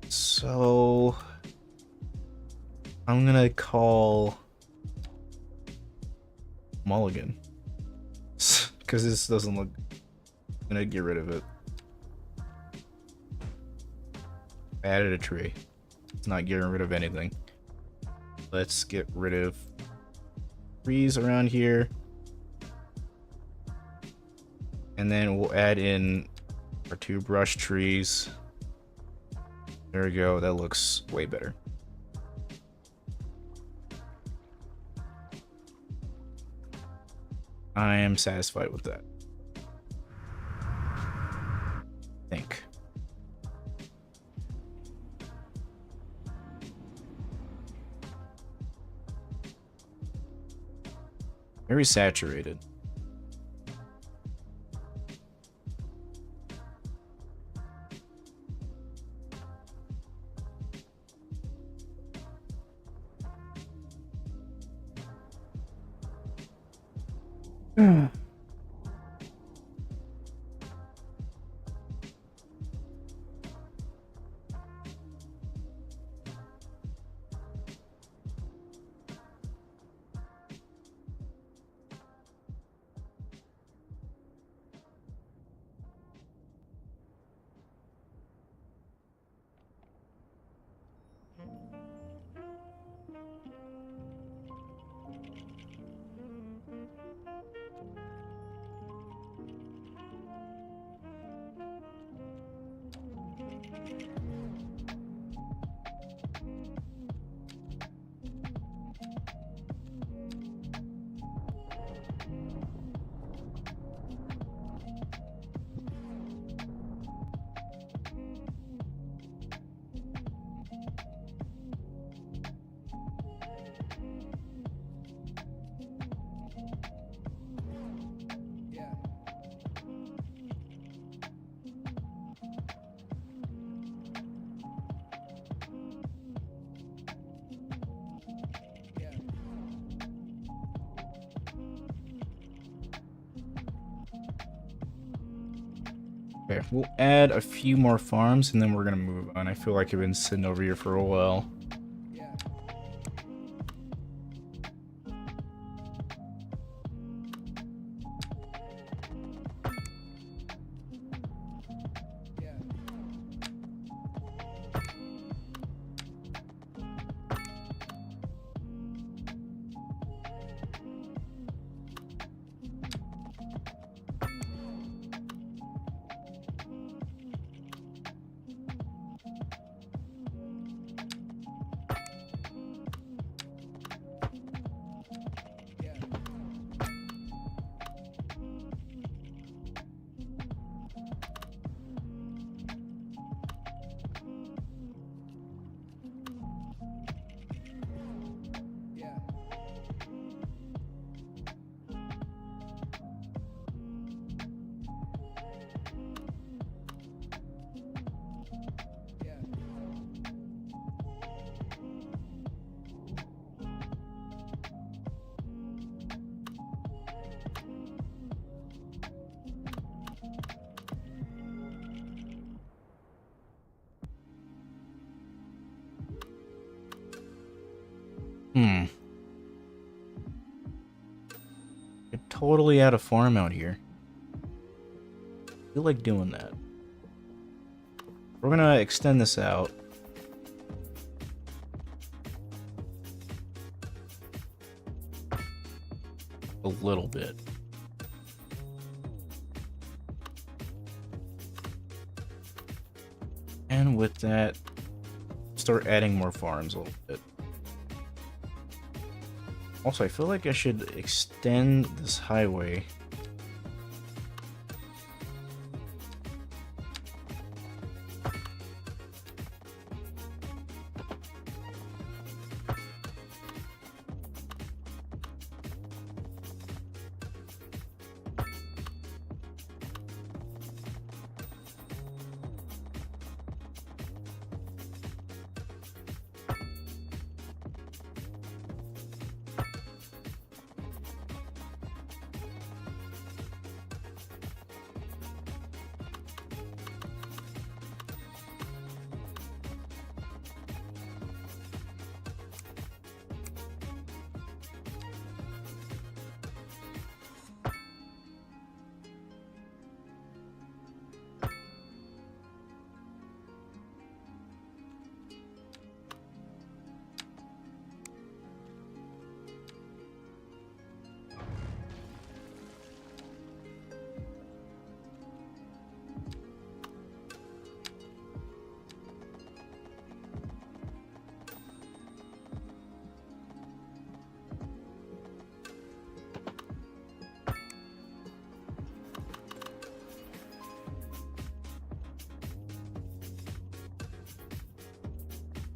So... I'm gonna call... Mulligan. Because this doesn't look... I'm gonna get rid of it. Added a tree. It's not getting rid of anything. Let's get rid of trees around here. And then we'll add in our 2 brush trees. There we go. That looks way better. I am satisfied with that. I think. Very saturated. Okay, we'll add a few more farms and then we're gonna move on. I feel like I've been sitting over here for a while. Could totally add a farm out here. I feel like doing that. We're gonna extend this out. A little bit. And with that, start adding more farms a little bit. Also, I feel like I should extend this highway.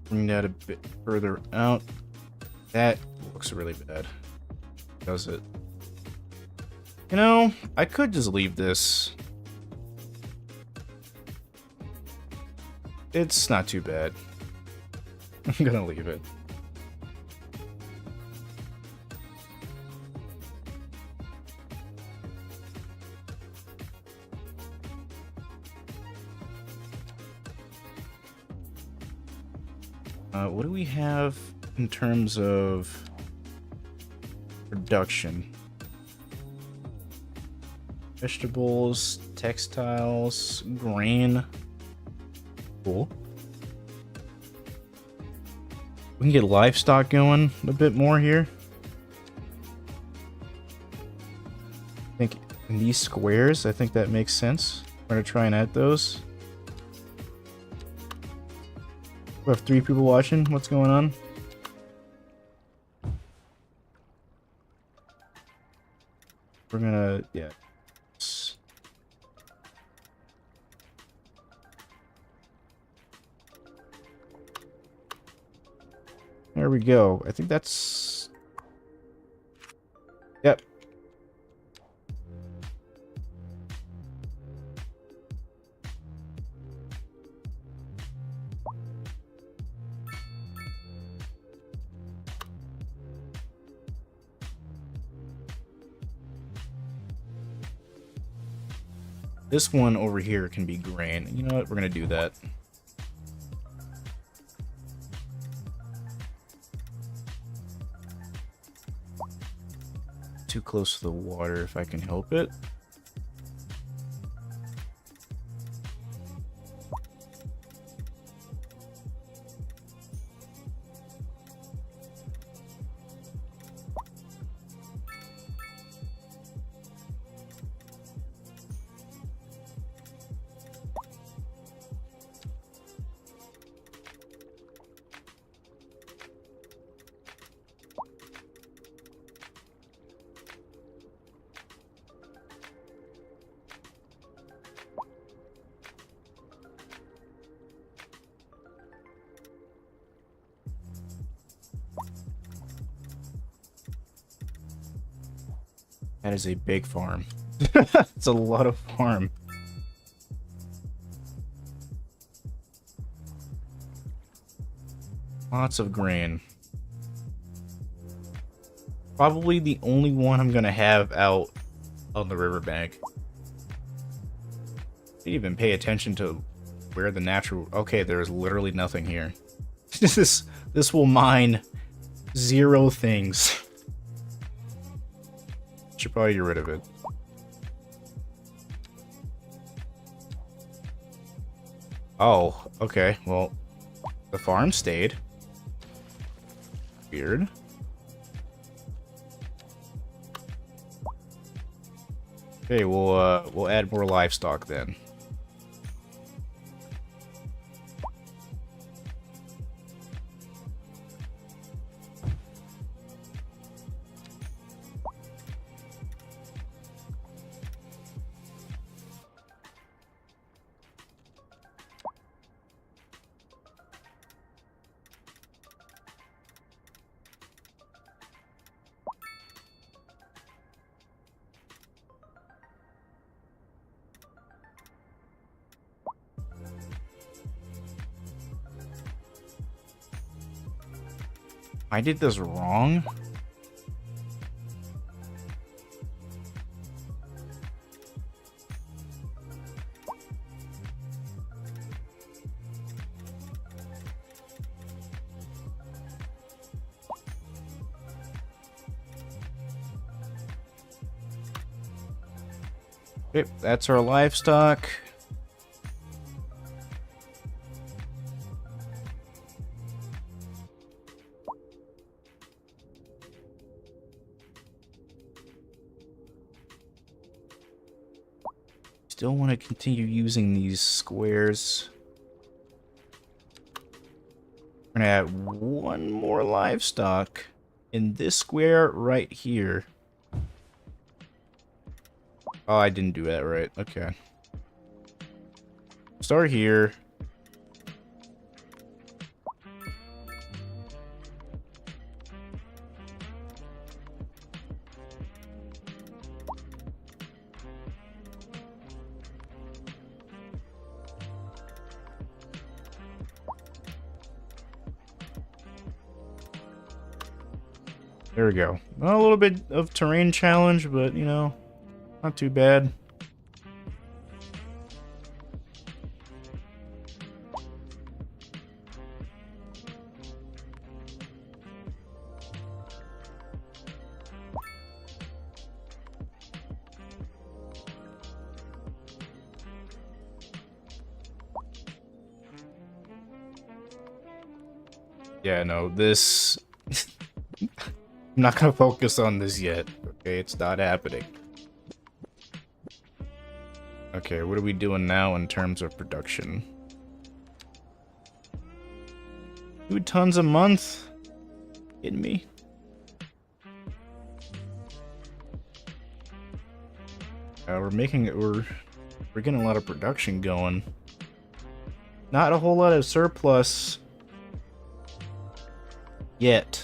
Bring that a bit further out. That looks really bad. Does it? You know, I could just leave this. It's not too bad. I'm gonna leave it. What do we have in terms of production? Vegetables, textiles, grain. Cool. We can get livestock going a bit more here. I think in these squares, I think that makes sense. We're gonna try and add those. We have 3 people watching. What's going on? We're gonna, yeah. There we go. I think that's... Yep. This one over here can be grain. You know what? We're gonna do that. Too close to the water if I can help it. That is a big farm. It's a lot of farm. Lots of grain. Probably the only one I'm gonna have out on the riverbank. Didn't even pay attention to where the natural... Okay, there is literally nothing here. This will mine 0 things. Should probably get rid of it. Oh, okay. Well, the farm stayed. Weird. Okay, we'll add more livestock then. I did this wrong? Okay, that's our livestock. Still want to continue using these squares. We're gonna add 1 more livestock in this square right here. Oh, I didn't do that right. Okay. Start here. There we go. Well, a little bit of terrain challenge, but, you know, not too bad. Yeah, no, this... I'm not gonna focus on this yet, okay? It's not happening. Okay, what are we doing now in terms of production? 2 tons a month? Kidding me? We're getting a lot of production going. Not a whole lot of surplus yet.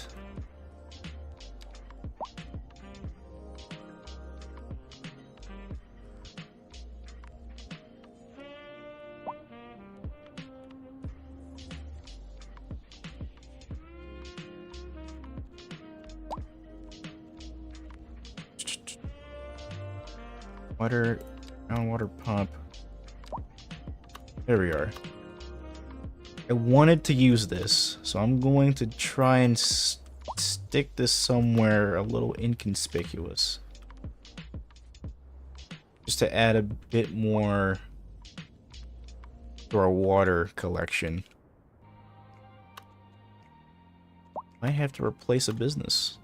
Groundwater pump. There we are. I wanted to use this, so I'm going to try and stick this somewhere a little inconspicuous. Just to add a bit more to our water collection. I have to replace a business.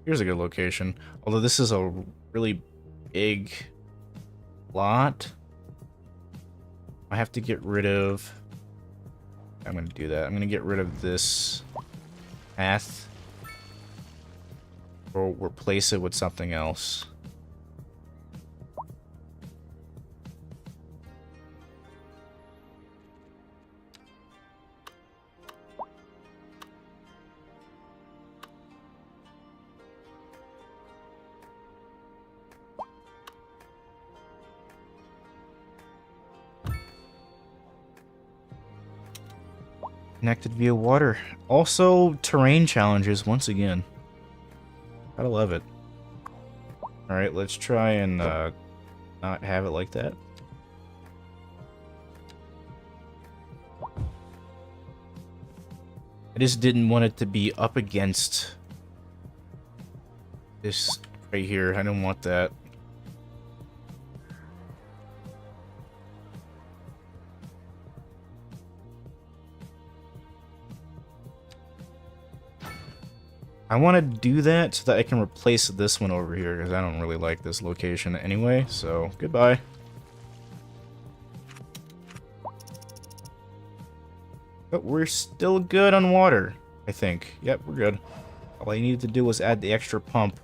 Here's a good location. Although this is a really big lot. I have to get rid of... I'm going to do that. I'm going to get rid of this path. Or replace it with something else. Connected via water. Also, terrain challenges once again. Gotta love it. Alright, let's try and not have it like that. I just didn't want it to be up against this right here. I don't want that. I want to do that so that I can replace this one over here, because I don't really like this location anyway, so goodbye. But we're still good on water, I think. Yep, we're good. All I needed to do was add the extra pump.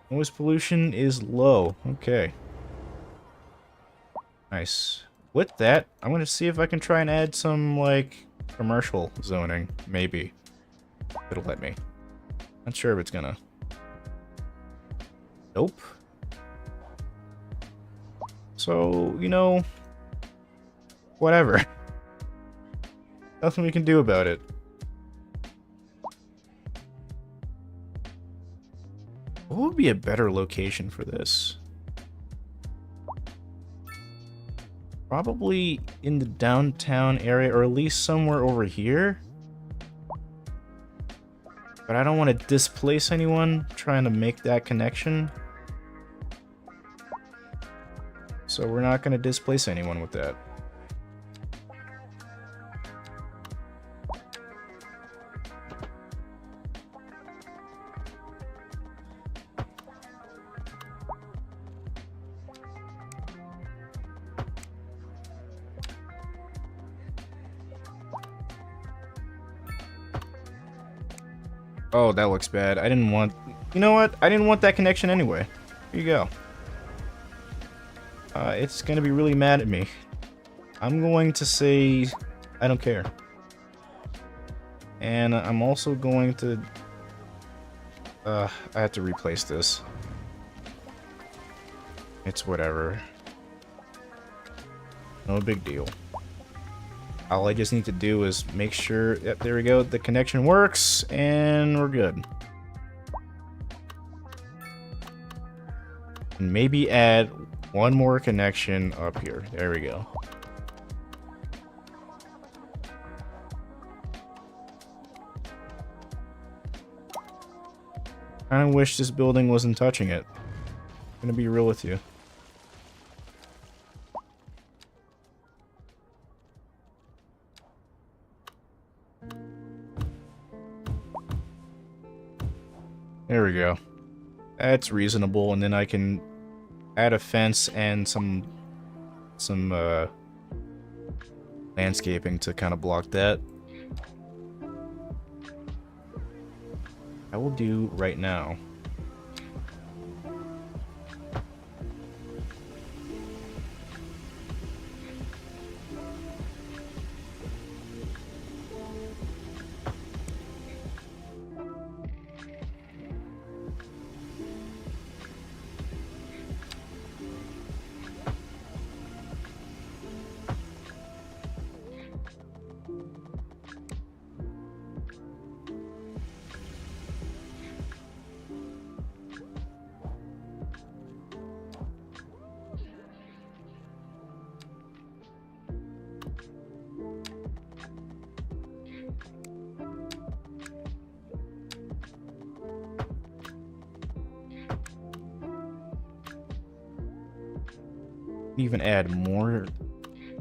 Noise pollution is low. Okay. Nice. With that, I'm going to see if I can try and add some, like, commercial zoning. Maybe. It'll let me. Not sure if it's gonna. Nope. So, you know, whatever. Nothing we can do about it. What would be a better location for this? Probably in the downtown area, or at least somewhere over here. But I don't want to displace anyone trying to make that connection. So we're not going to displace anyone with that. Oh, that looks bad. I didn't want... You know what? I didn't want that connection anyway. Here you go. It's gonna be really mad at me. I'm going to say... I don't care. And I'm also going to... I have to replace this. It's whatever. No big deal. All I just need to do is make sure, yep, there we go, the connection works, and we're good. And maybe add one more connection up here. There we go. I kinda wish this building wasn't touching it. gonna be real with you. There we go. That's reasonable, and then I can add a fence and some landscaping to kind of block that. I will do right now. Even add more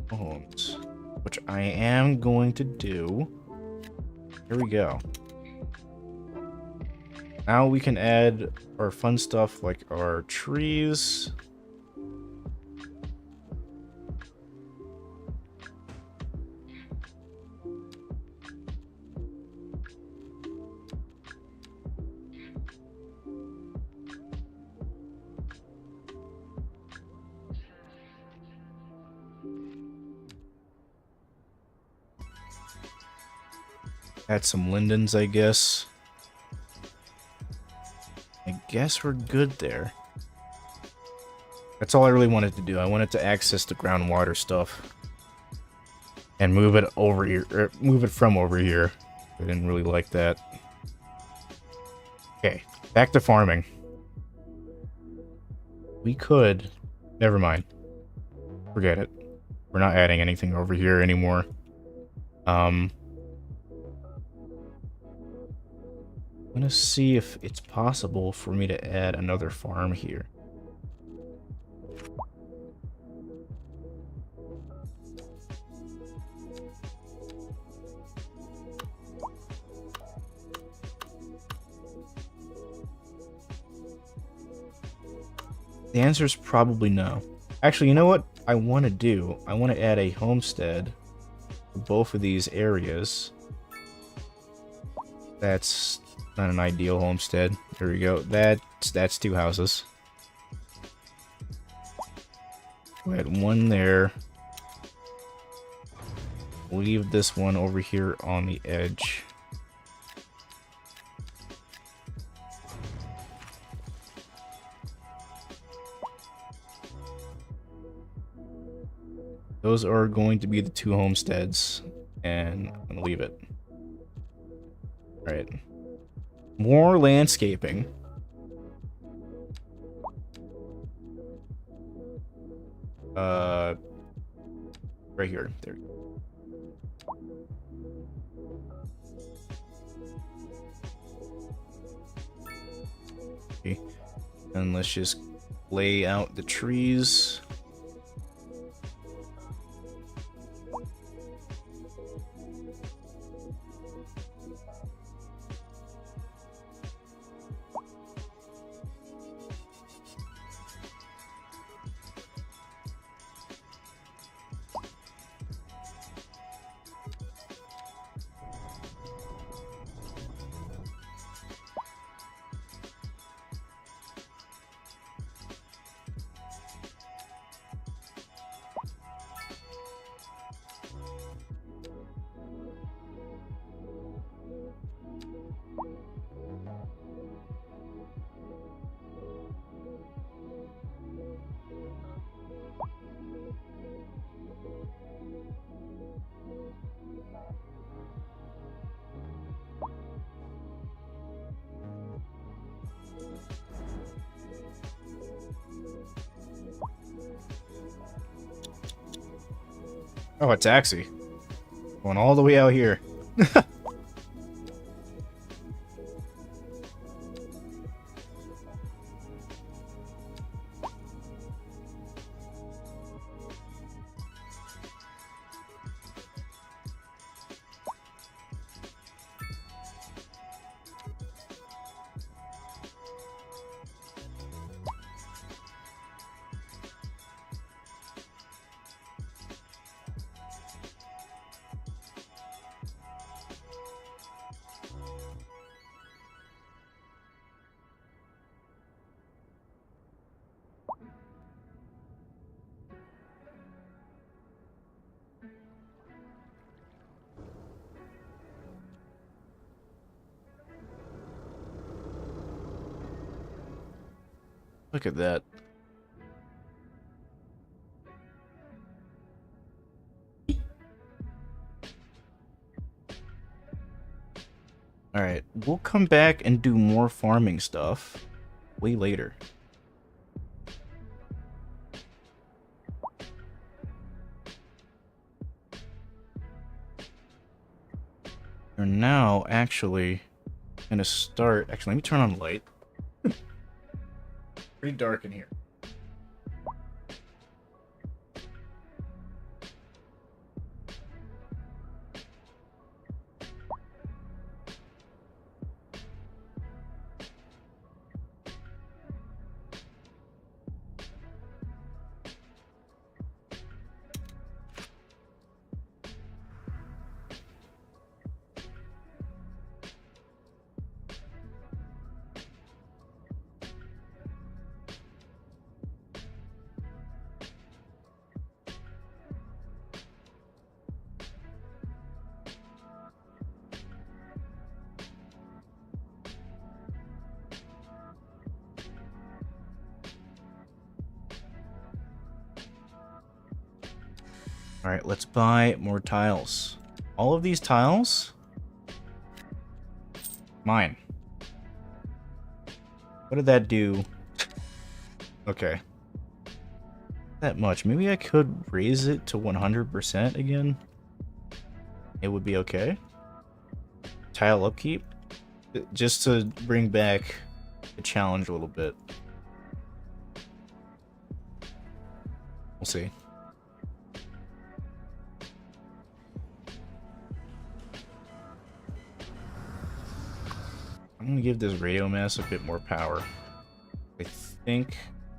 homes, which I am going to do. Here we go. Now we can add our fun stuff like our trees. Add some lindens, I guess. I guess we're good there. That's all I really wanted to do. I wanted to access the groundwater stuff. And move it over here, or move it from over here. I didn't really like that. Okay, back to farming. We could... Never mind. Forget it. We're not adding anything over here anymore. I'm gonna see if it's possible for me to add another farm here. The answer is probably no. Actually, you know what I want to do? I want to add a homestead for both of these areas. That's not an ideal homestead. There we go. That's two houses. We had one there. Leave this one over here on the edge. Those are going to be the two homesteads, and I'm gonna leave it. Alright. More landscaping. Right here. There. Okay. And let's just lay out the trees. Oh, a taxi. Going all the way out here. Look at that. Alright, we'll come back and do more farming stuff way later. We're now actually gonna start. Actually, let me turn on the light. Pretty dark in here. Alright, let's buy more tiles. All of these tiles? Mine. What did that do? Okay. That much. Maybe I could raise it to 100% again. It would be okay. Tile upkeep. Just to bring back the challenge a little bit. We'll see. I'm gonna give this radio mass a bit more power. I think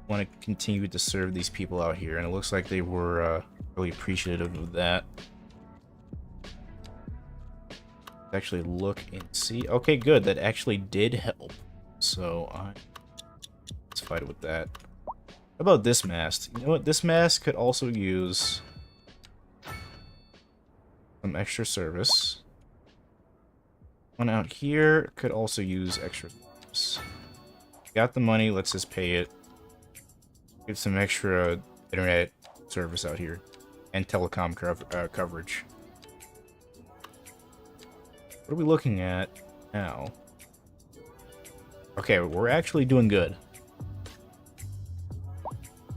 I want to continue to serve these people out here, and it looks like they were really appreciative of that. Actually look and see. Okay, good. That actually did help. So let's fight with that. How about this mast? You know what? This mast could also use some extra service. One out here could also use extra service. Got the money, let's just pay it. Give some extra internet service out here. And telecom coverage. What are we looking at now? Okay, we're actually doing good.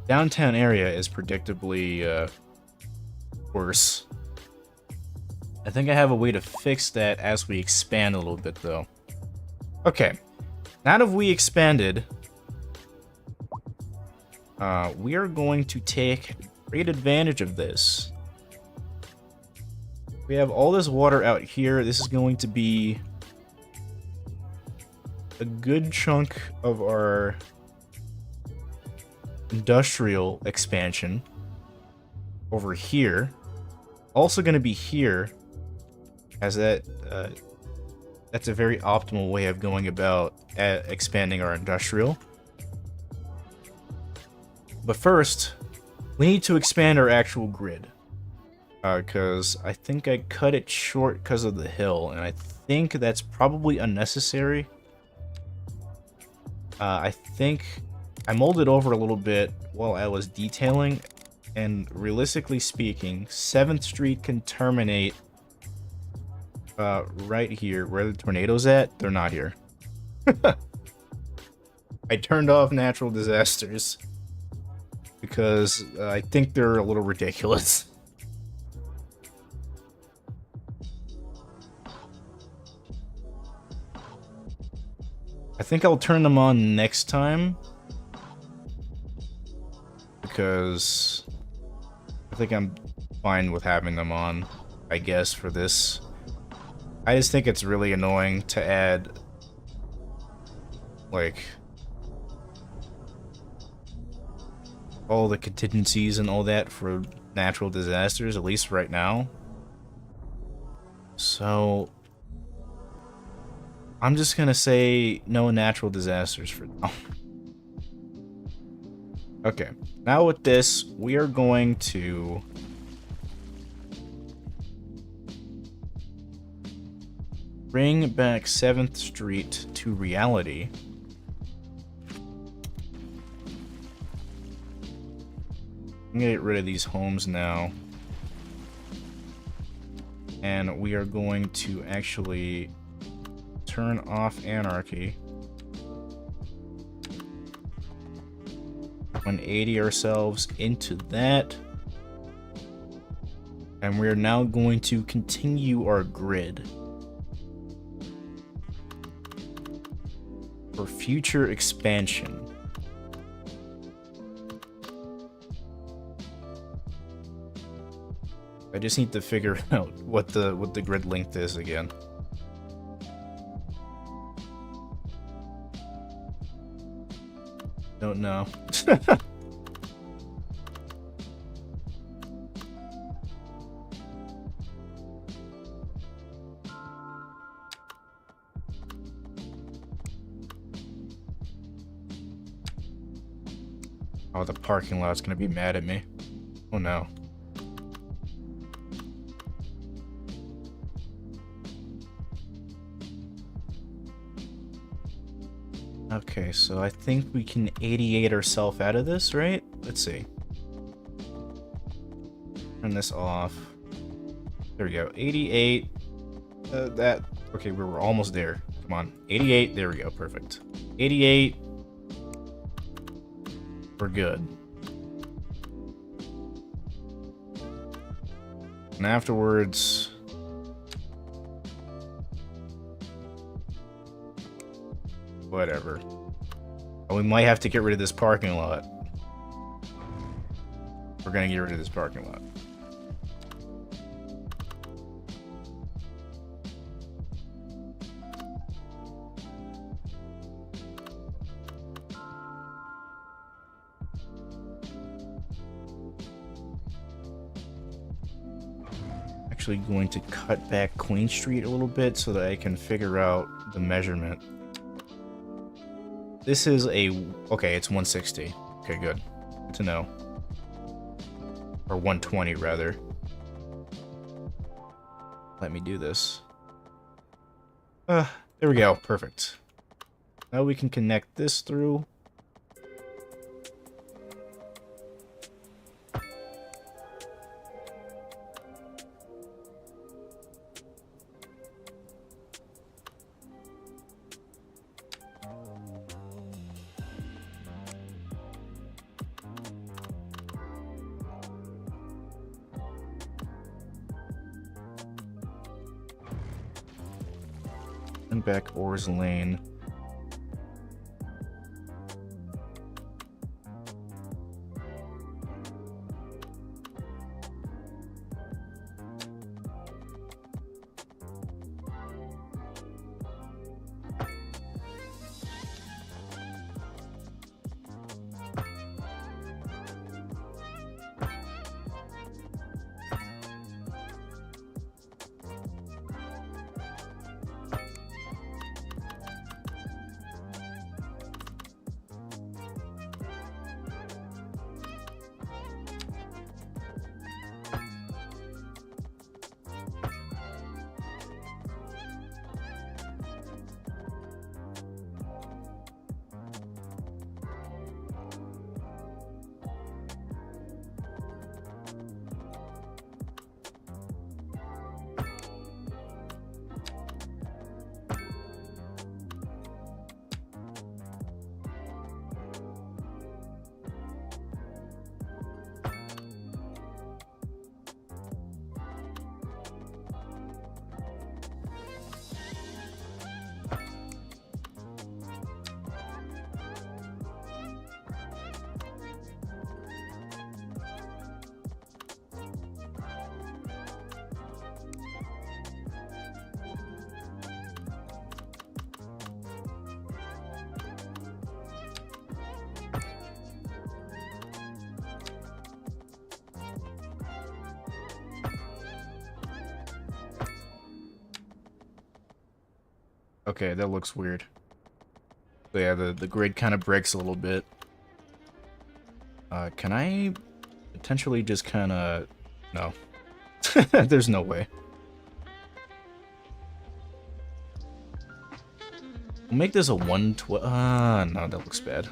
Downtown area is predictably worse. I think I have a way to fix that as we expand a little bit, though. Okay. Now that we expanded, we are going to take great advantage of this. We have all this water out here. This is going to be a good chunk of our industrial expansion over here. Also going to be here, as that that's a very optimal way of going about expanding our industrial. But first, we need to expand our actual grid, because I think I cut it short because of the hill, and I think that's probably unnecessary. I think I molded over a little bit while I was detailing, and realistically speaking, 7th Street can terminate right here. Where the tornado's at, they're not here. I turned off natural disasters because I think they're a little ridiculous. I think I'll turn them on next time, because I think I'm fine with having them on, I guess, for this. I just think it's really annoying to add, like, all the contingencies and all that for natural disasters, at least right now. So I'm just gonna say no natural disasters for now. Okay, now with this, we are going to bring back 7th Street to reality. I'm gonna get rid of these homes now. And we are going to actually turn off anarchy. 180 ourselves into that. And we're now going to continue our grid for future expansion. I just need to figure out what the grid length is again. Don't know. Oh, the parking lot's gonna be mad at me. Oh no. Okay, so I think we can 88 ourselves out of this, right? Let's see. Turn this off. There we go. 88. Okay, we were almost there. Come on. 88. There we go. Perfect. 88. We're good. And afterwards... whatever. Oh, we might have to get rid of this parking lot. We're gonna get rid of this parking lot. Actually going to cut back Queen Street a little bit so that I can figure out the measurement. This is a... okay, it's 160. Okay, good. Good to know. Or 120, rather. Let me do this. There we go. Perfect. Now we can connect this through. And back Ores Lane. Okay, that looks weird. So yeah, the grid kind of breaks a little bit. Can I potentially just kind of... no. There's no way. We'll make this a 112... no, that looks bad.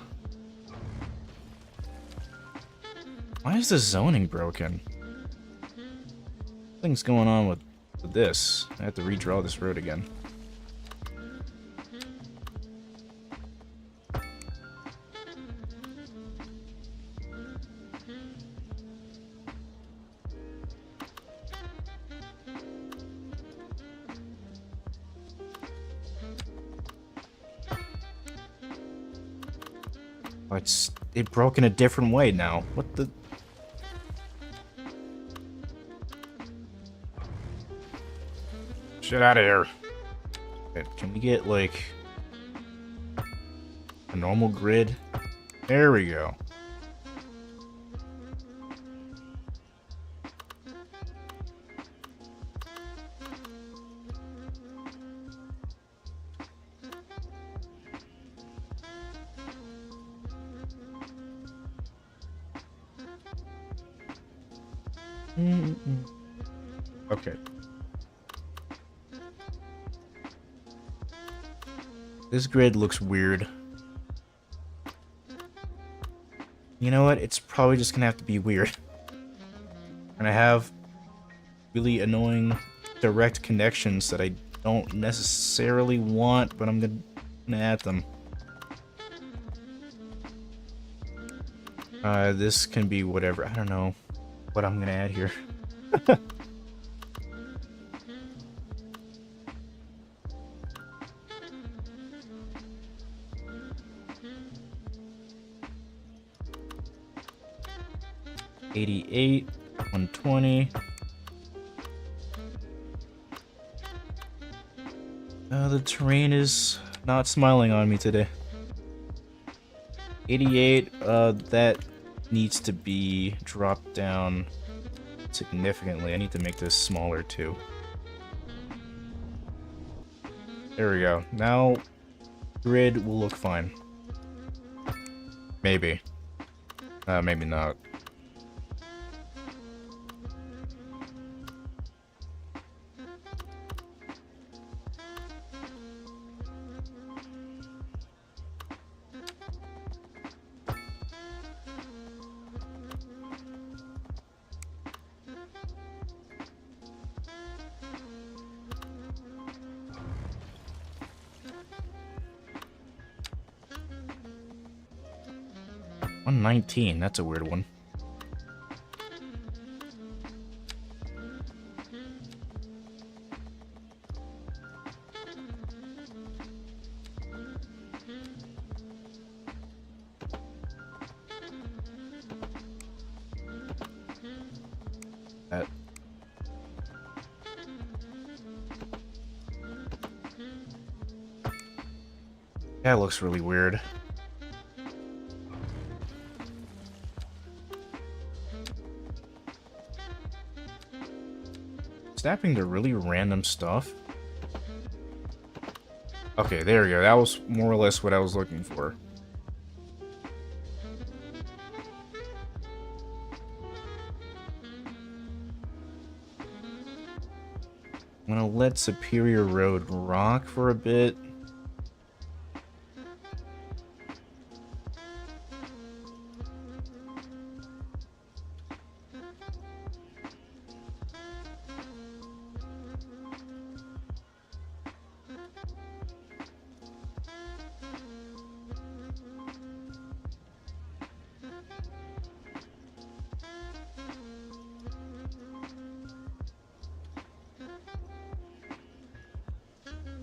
Why is the zoning broken? Something's going on with this. I have to redraw this road again. Oh, it broke in a different way now. What the? Shit out of here. Okay, can we get, like, a normal grid? There we go. Okay. This grid looks weird. You know what? It's probably just gonna have to be weird. And I have really annoying direct connections that I don't necessarily want, but I'm gonna add them. This can be whatever. I don't know what I'm gonna add here. $88, 120. The terrain is not smiling on me today. 88, that needs to be dropped down significantly. I need to make this smaller too. There we go. Now, grid will look fine. Maybe. Maybe not. $119, that's a weird one. That looks really weird. Snapping to really random stuff. Okay, there we go. That was more or less what I was looking for. I'm gonna let Superior Road rock for a bit.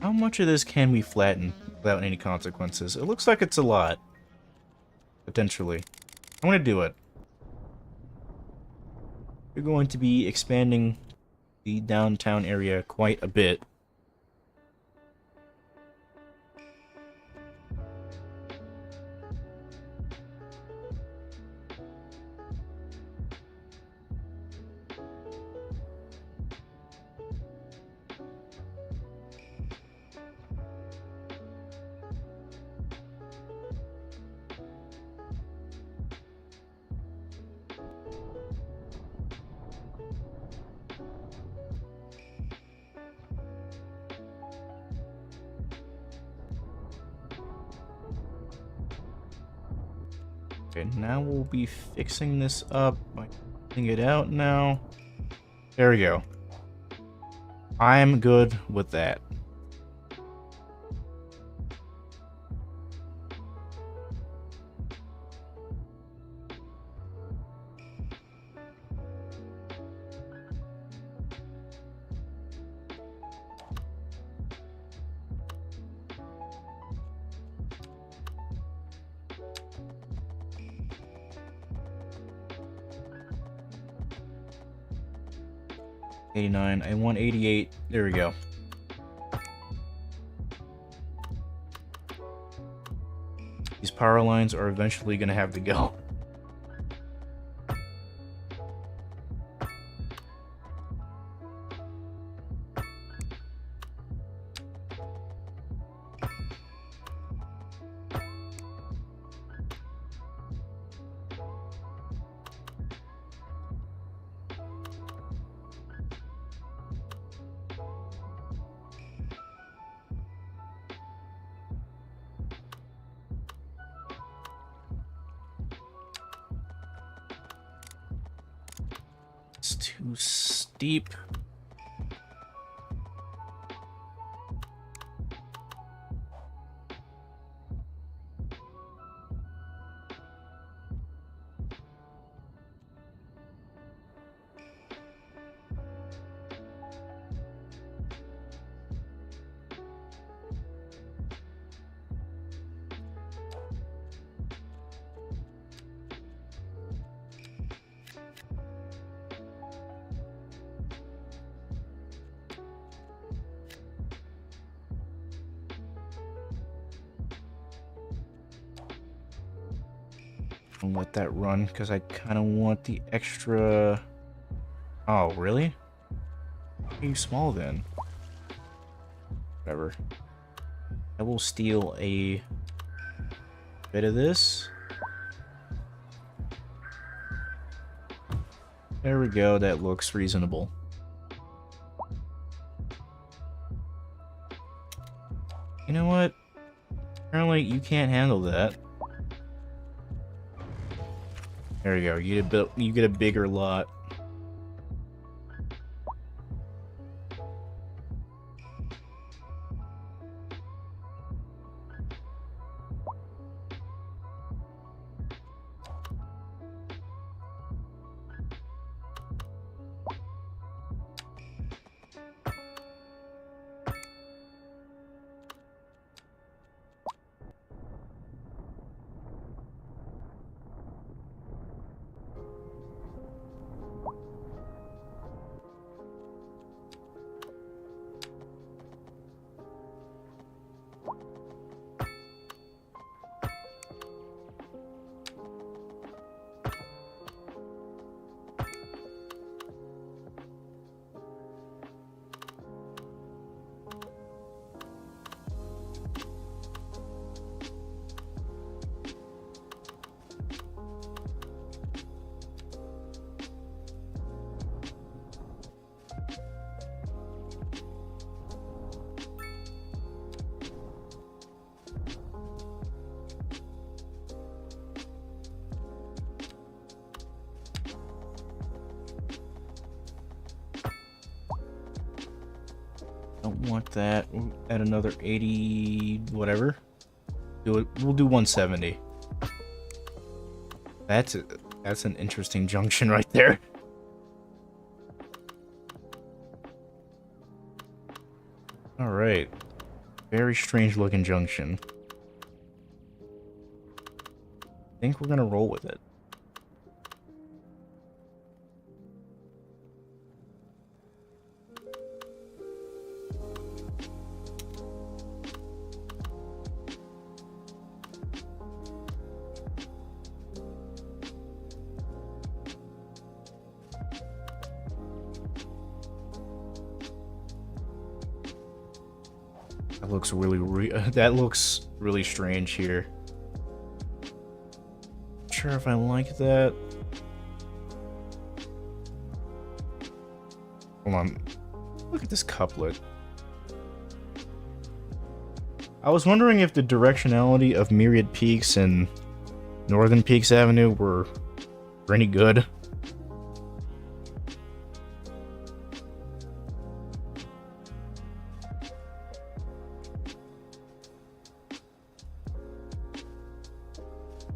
How much of this can we flatten without any consequences? It looks like it's a lot. Potentially. I'm gonna do it. We're going to be expanding the downtown area quite a bit. Okay, now we'll be fixing this up by cutting it out now. There we go. I'm good with that. $89. I want 88. There we go. These power lines are eventually going to have to go. It's too steep. And let that run because I kind of want the extra. Oh, really? Too small then. Whatever. I will steal a bit of this. There we go. That looks reasonable. You know what? Apparently you can't handle that. There you go. You get a bigger lot. Don't want that. We'll add another 80, whatever. Do it. We'll do 170. That's an interesting junction right there. All right. Very strange looking junction. I think we're gonna roll with it. That looks really strange here. Not sure if I like that. Hold on. Look at this couplet. I was wondering if the directionality of myriad peaks and Northern Peaks Avenue were any good.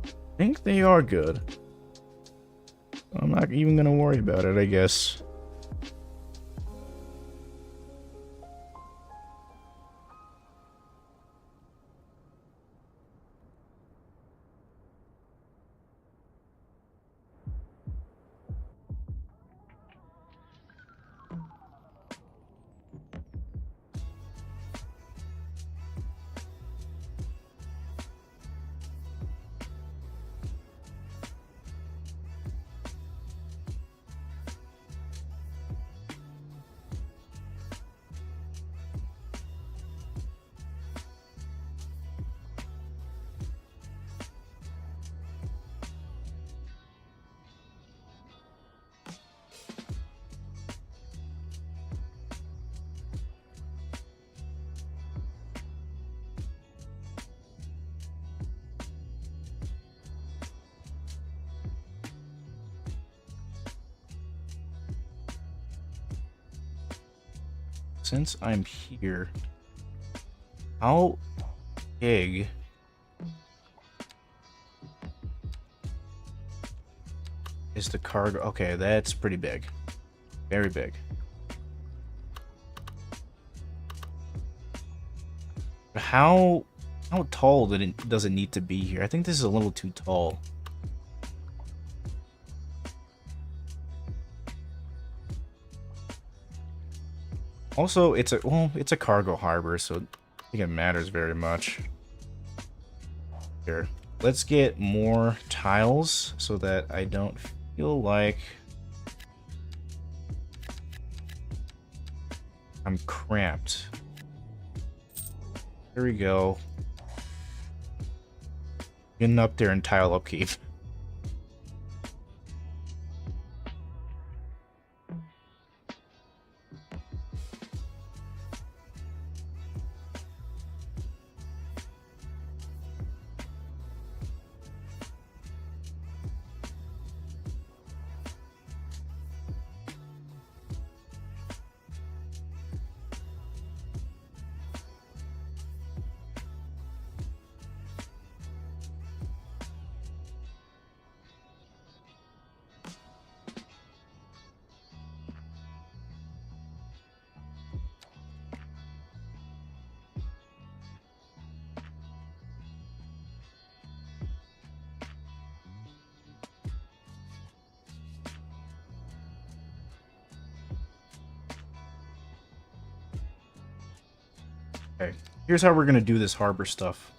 I think they are good. I'm not even gonna worry about it, I guess. Since I'm here, how big is the cargo? Okay, that's pretty big. Very big. But how tall does it need to be here? I think this is a little too tall. Also, it's a cargo harbor, so I don't think it matters very much. Here, let's get more tiles so that I don't feel like I'm cramped. There we go. Getting up there in tile upkeep. Okay, here's how we're going to do this harbor stuff.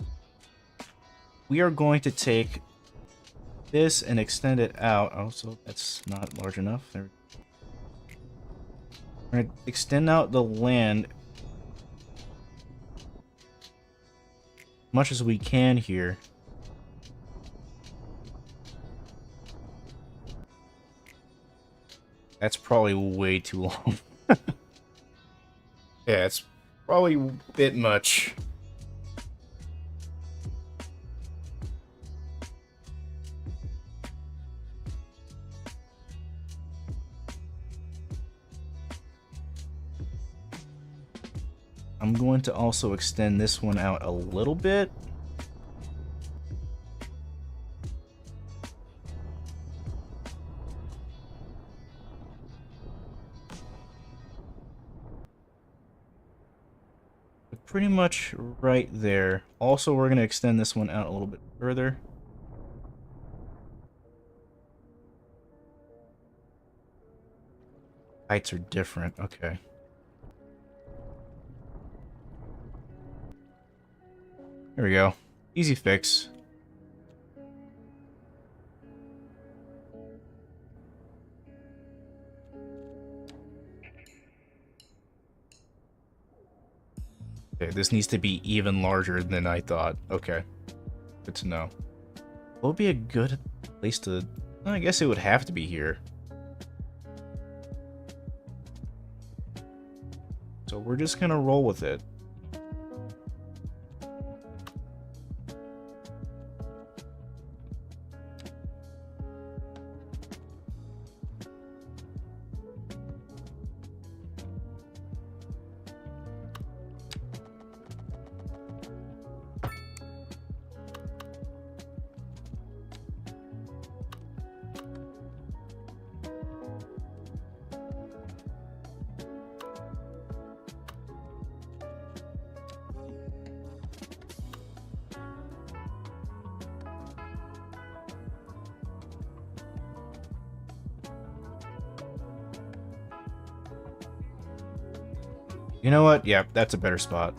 We are going to take this and extend it out. Oh, so that's not large enough. There. We're going to extend out the land as much as we can here. That's probably way too long. Yeah, it's probably a bit much. I'm going to also extend this one out a little bit. Pretty much right there. Also, we're going to extend this one out a little bit further. Heights are different. Okay. There we go. Easy fix. Okay, this needs to be even larger than I thought. Okay. Good to know. What would be a good place to... I guess it would have to be here. So we're just gonna roll with it. You know what? Yeah, that's a better spot.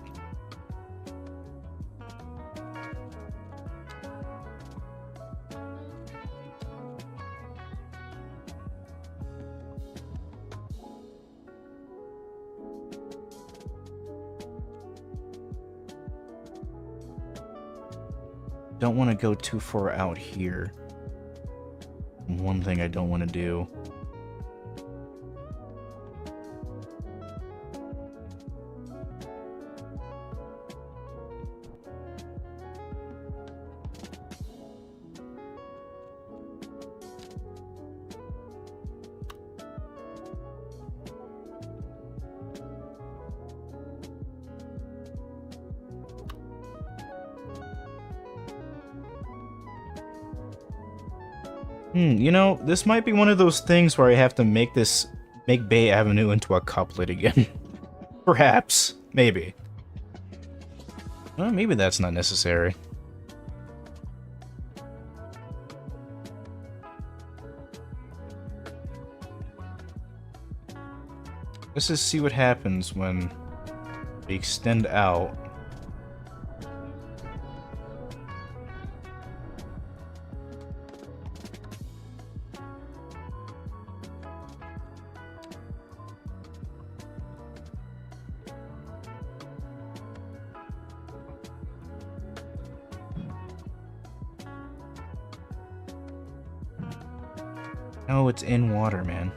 Don't want to go too far out here. One thing I don't want to do. You know, this might be one of those things where I have to make Bay Avenue into a couplet again. Perhaps. Maybe. Well, maybe that's not necessary. Let's just see what happens when we extend out. No, it's in water, man.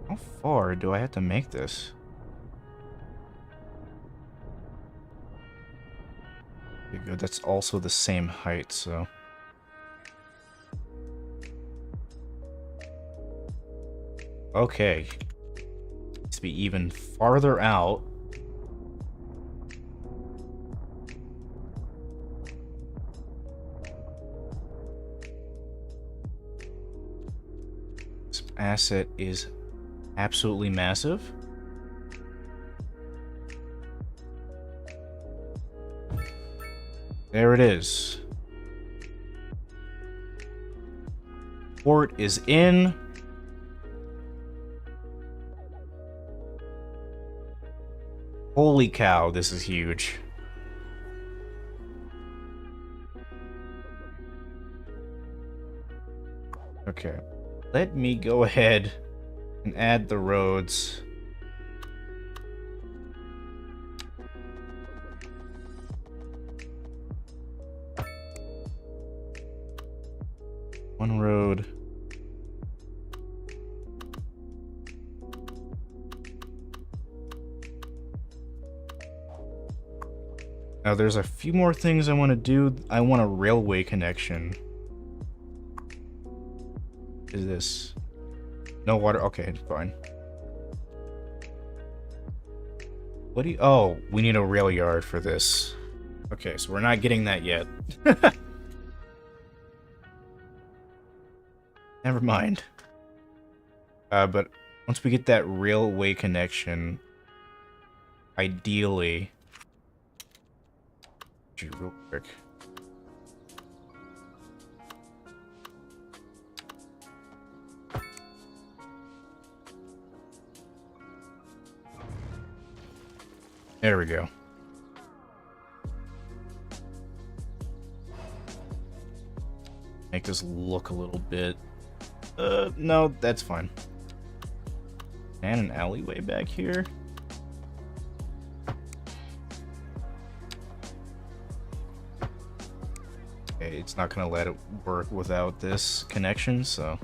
How far do I have to make this? Okay, good. That's also the same height, so... Okay. Needs to be even farther out. This asset is absolutely massive. There it is. Port is in. Holy cow, this is huge. Okay. Let me go ahead and add the roads. One road. Now there's a few more things I want to do. I want a railway connection. Is this? No water? Okay, fine. What do you... Oh, we need a rail yard for this. Okay, so we're not getting that yet. Never mind. But once we get that railway connection, ideally... Real quick. There we go. Make this look a little bit... no, that's fine. And an alleyway back here. Okay, it's not gonna let it work without this connection, so...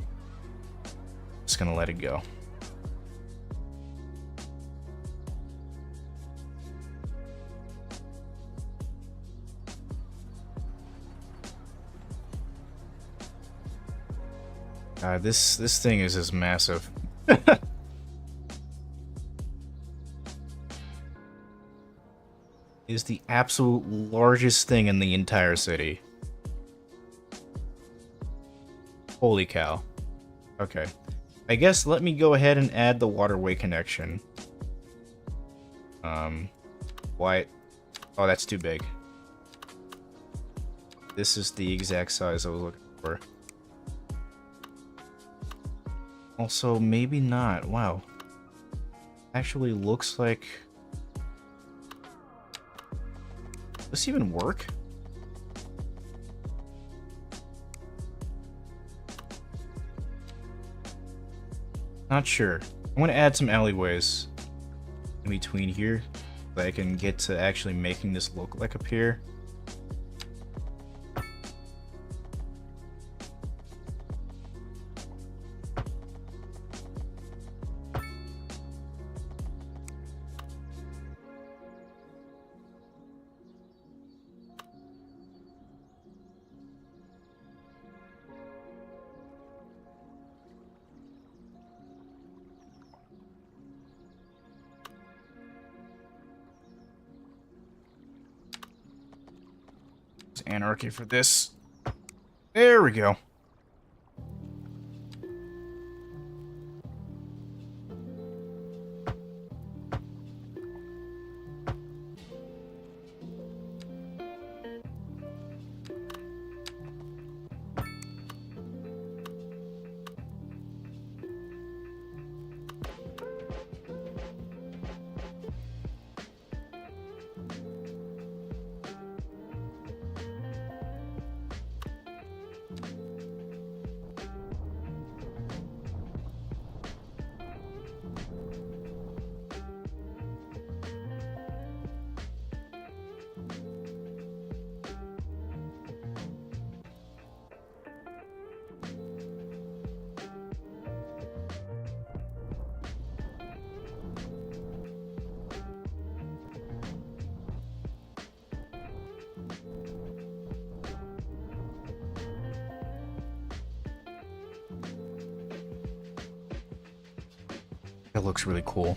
just gonna let it go. This thing is just massive. Is the absolute largest thing in the entire city. Holy cow. Okay. I guess let me go ahead and add the waterway connection. Why? Oh, that's too big. This is the exact size I was looking for. Also, maybe not. Wow. Actually looks like... Does this even work? Not sure. I'm gonna add some alleyways in between here so I can get to actually making this look like a pier. Anarchy for this. There we go. That looks really cool.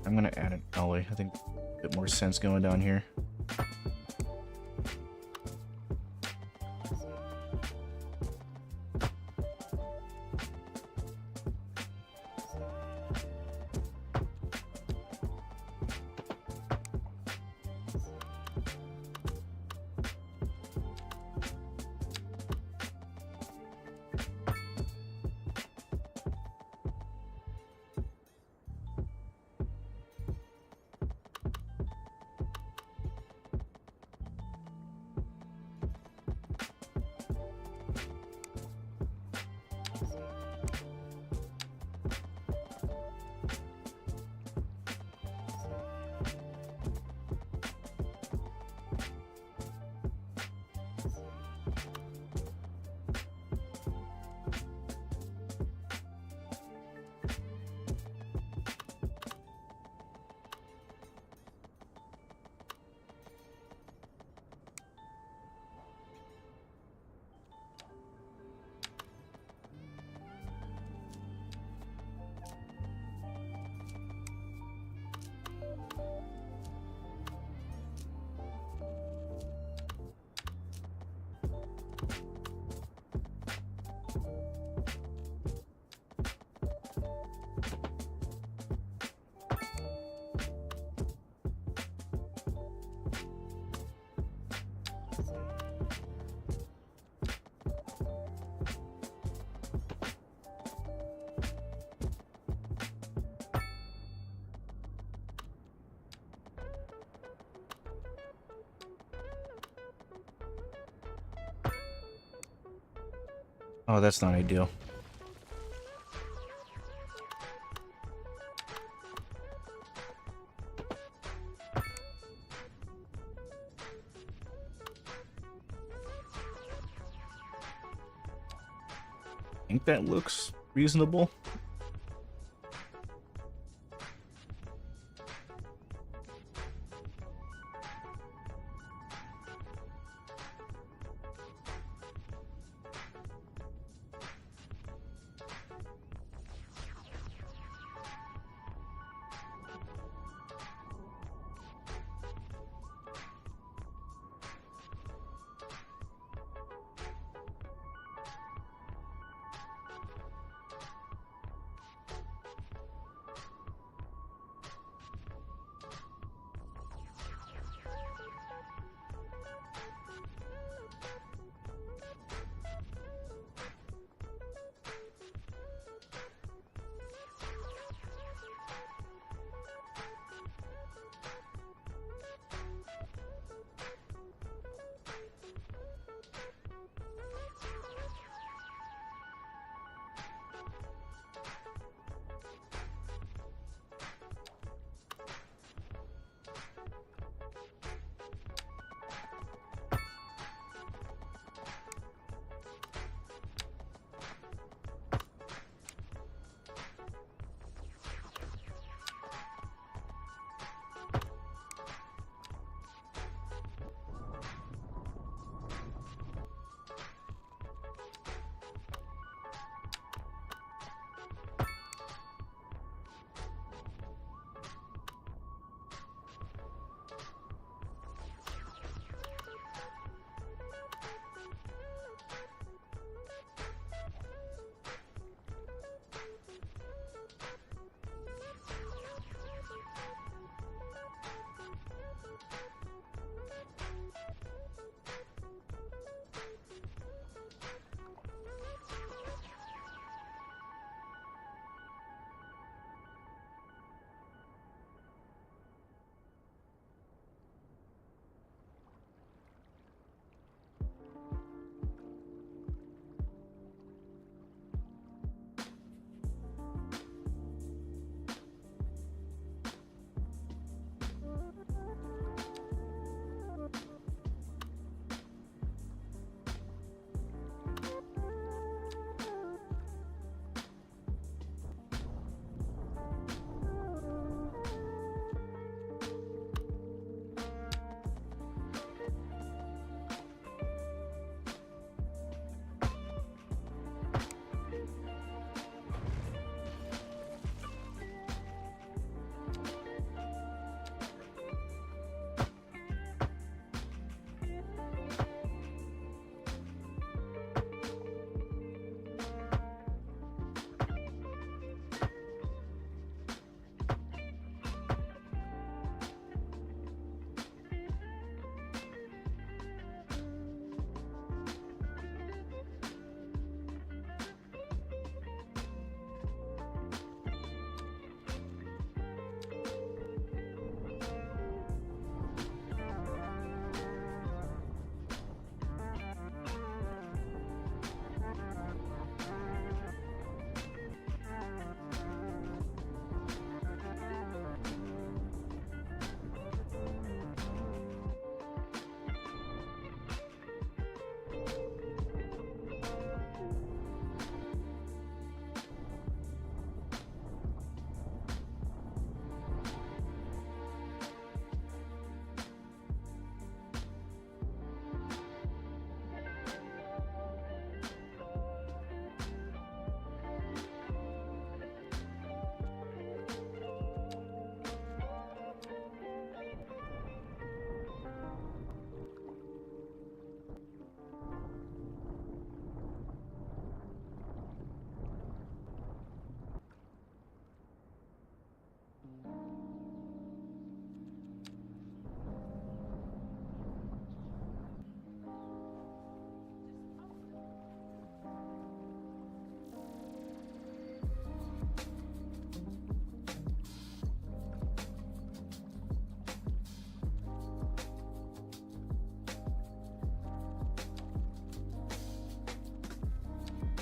I'm gonna add an alley. I think a bit more sense going down here. Oh, that's not ideal. I think that looks reasonable.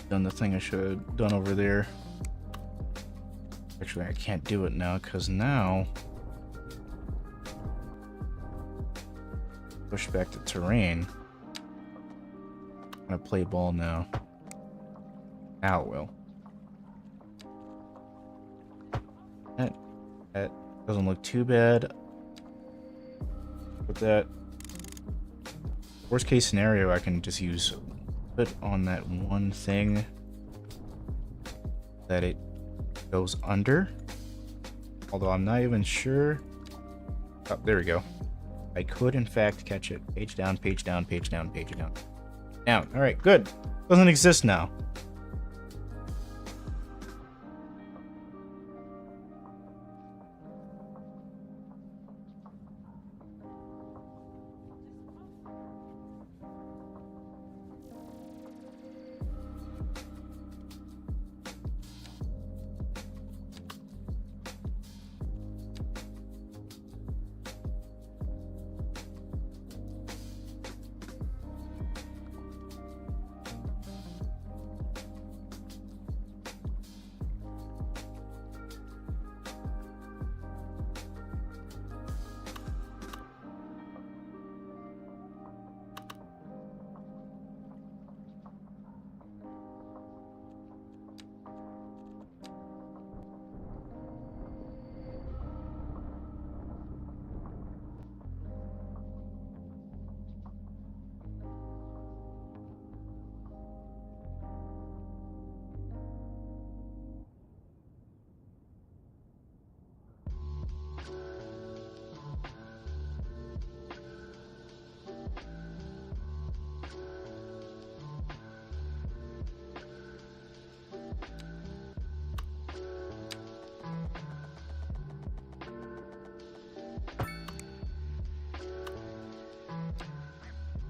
done the thing I should have done over there. Actually, I can't do it now because now push back the terrain. I'm gonna play ball now. Now it will. That doesn't look too bad. With that, worst case scenario, I can just use put on that one thing that it goes under. Although I'm not even sure. Oh, there we go. I could in fact catch it. Page down, page down, page down, page down. Down. Alright, good. Doesn't exist now.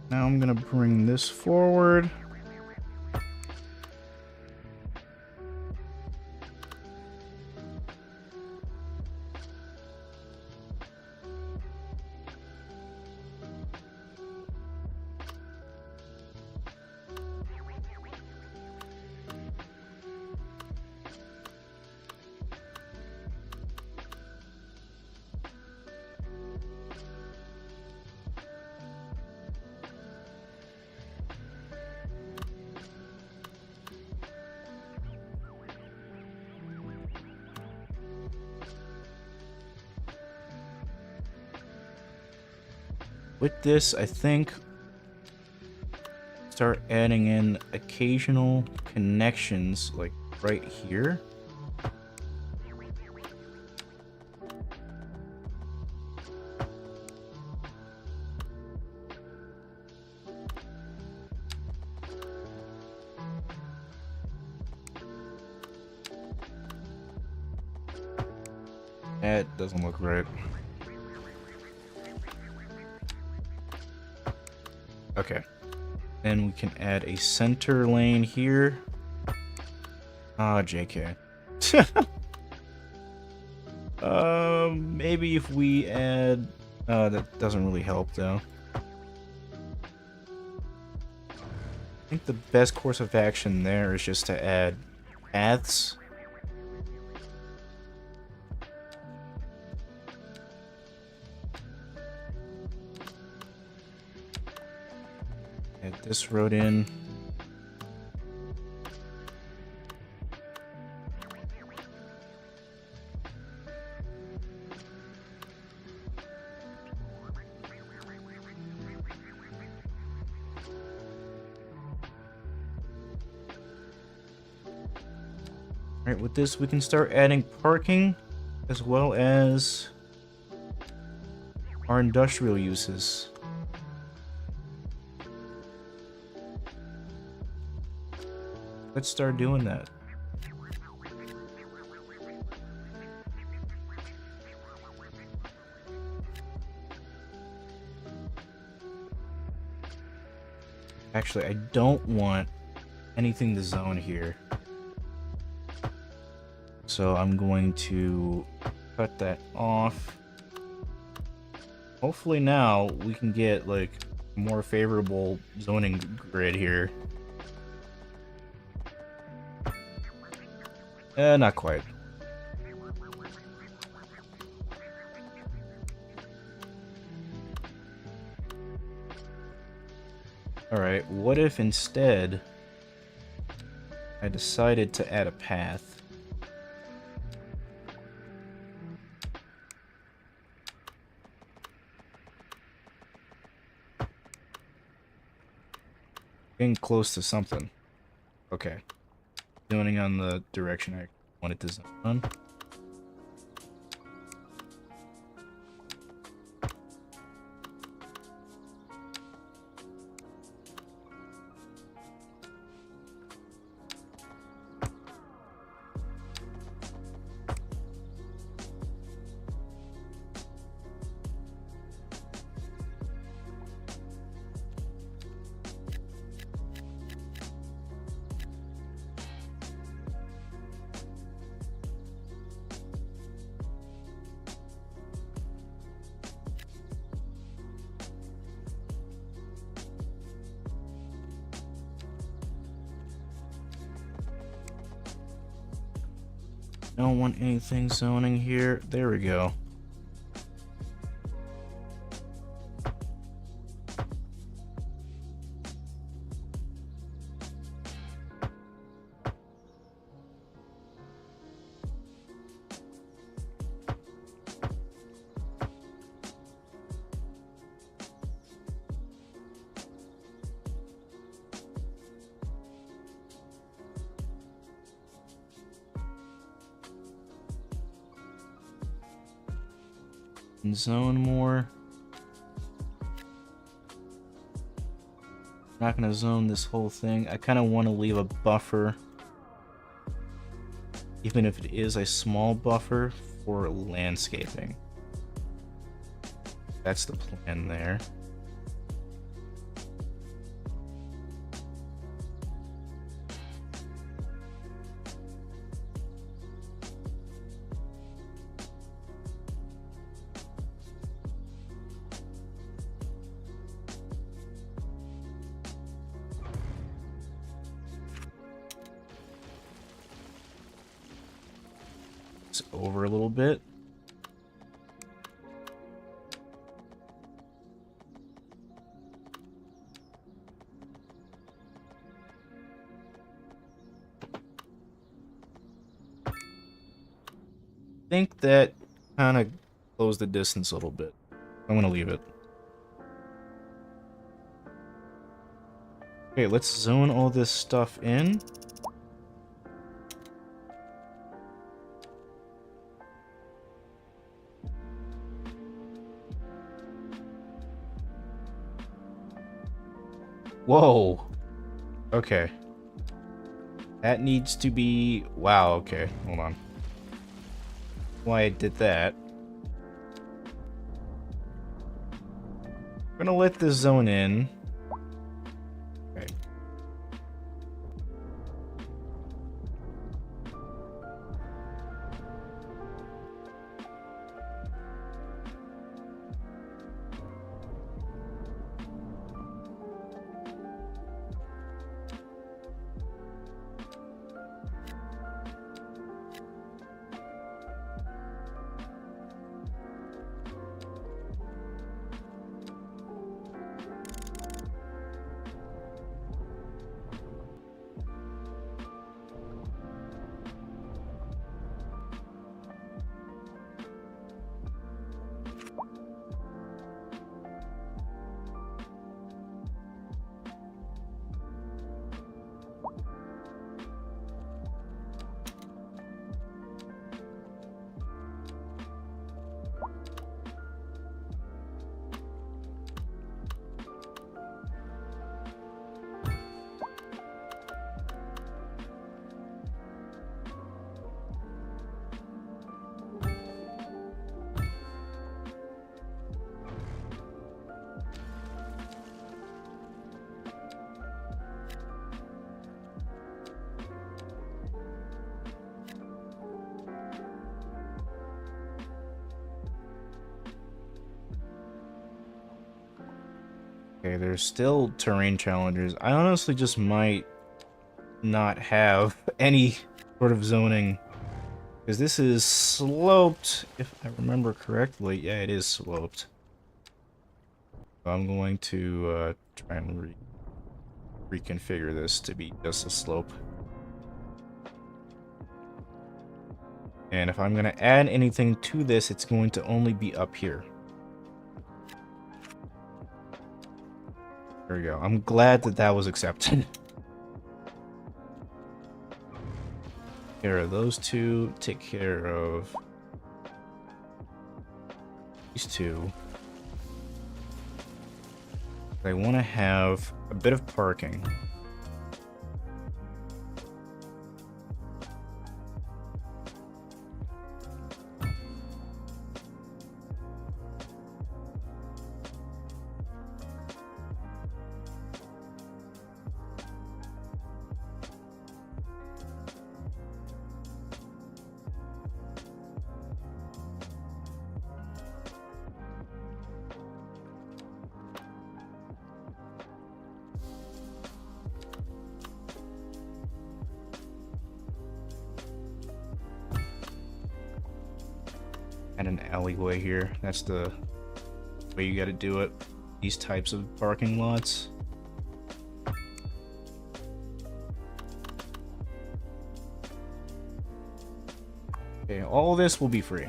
Now I'm gonna bring this forward. With this, I think start adding in occasional connections like right here. That doesn't look right. Okay, then we can add a center lane here. Ah, JK. Maybe if we add... that doesn't really help though. I think the best course of action there is just to add paths. Add this road in. Alright, with this we can start adding parking as well as our industrial uses. Let's start doing that. Actually, I don't want anything to zone here. So I'm going to cut that off. Hopefully now we can get like a more favorable zoning grid here. Not quite. Alright, what if instead I decided to add a path? Getting close to something. Okay. Zoning on the direction I wanted to zone on. Don't want anything zoning here. There we go. Zone more. Not gonna zone this whole thing. I kind of want to leave a buffer, even if it is a small buffer, for landscaping. That's the plan there. Over a little bit. I think that kind of closed the distance a little bit. I'm gonna leave it. Okay, let's zone all this stuff in. Whoa. Okay. That needs to be... Wow, okay. Hold on. Why I did that. I'm gonna let this zone in. Okay. Okay, there's still terrain challenges. I honestly just might not have any sort of zoning Because this is sloped, if I remember correctly. Yeah, it is sloped. So I'm going to try and reconfigure this to be just a slope. And if I'm going to add anything to this, it's going to only be up here. There we go. I'm glad that that was accepted. Take care of those two. Take care of these two. I want to have a bit of parking. And an alleyway here. That's the way you gotta do it. These types of parking lots. Okay, all this will be free.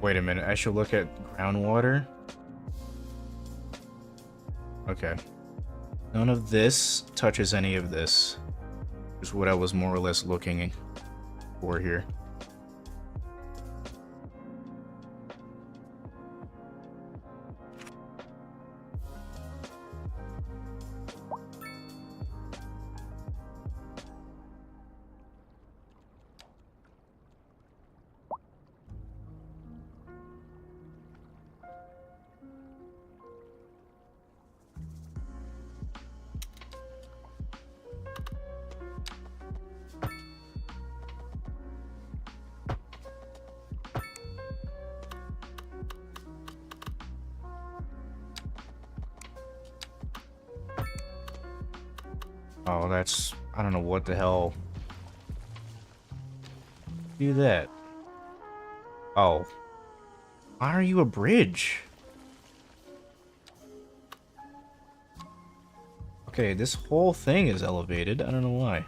Wait a minute, I should look at groundwater. Okay. None of this touches any of this. Is what I was more or less looking for here. Oh, that's... I don't know what the hell. Do that. Oh. Why are you a bridge? Okay, this whole thing is elevated. I don't know why.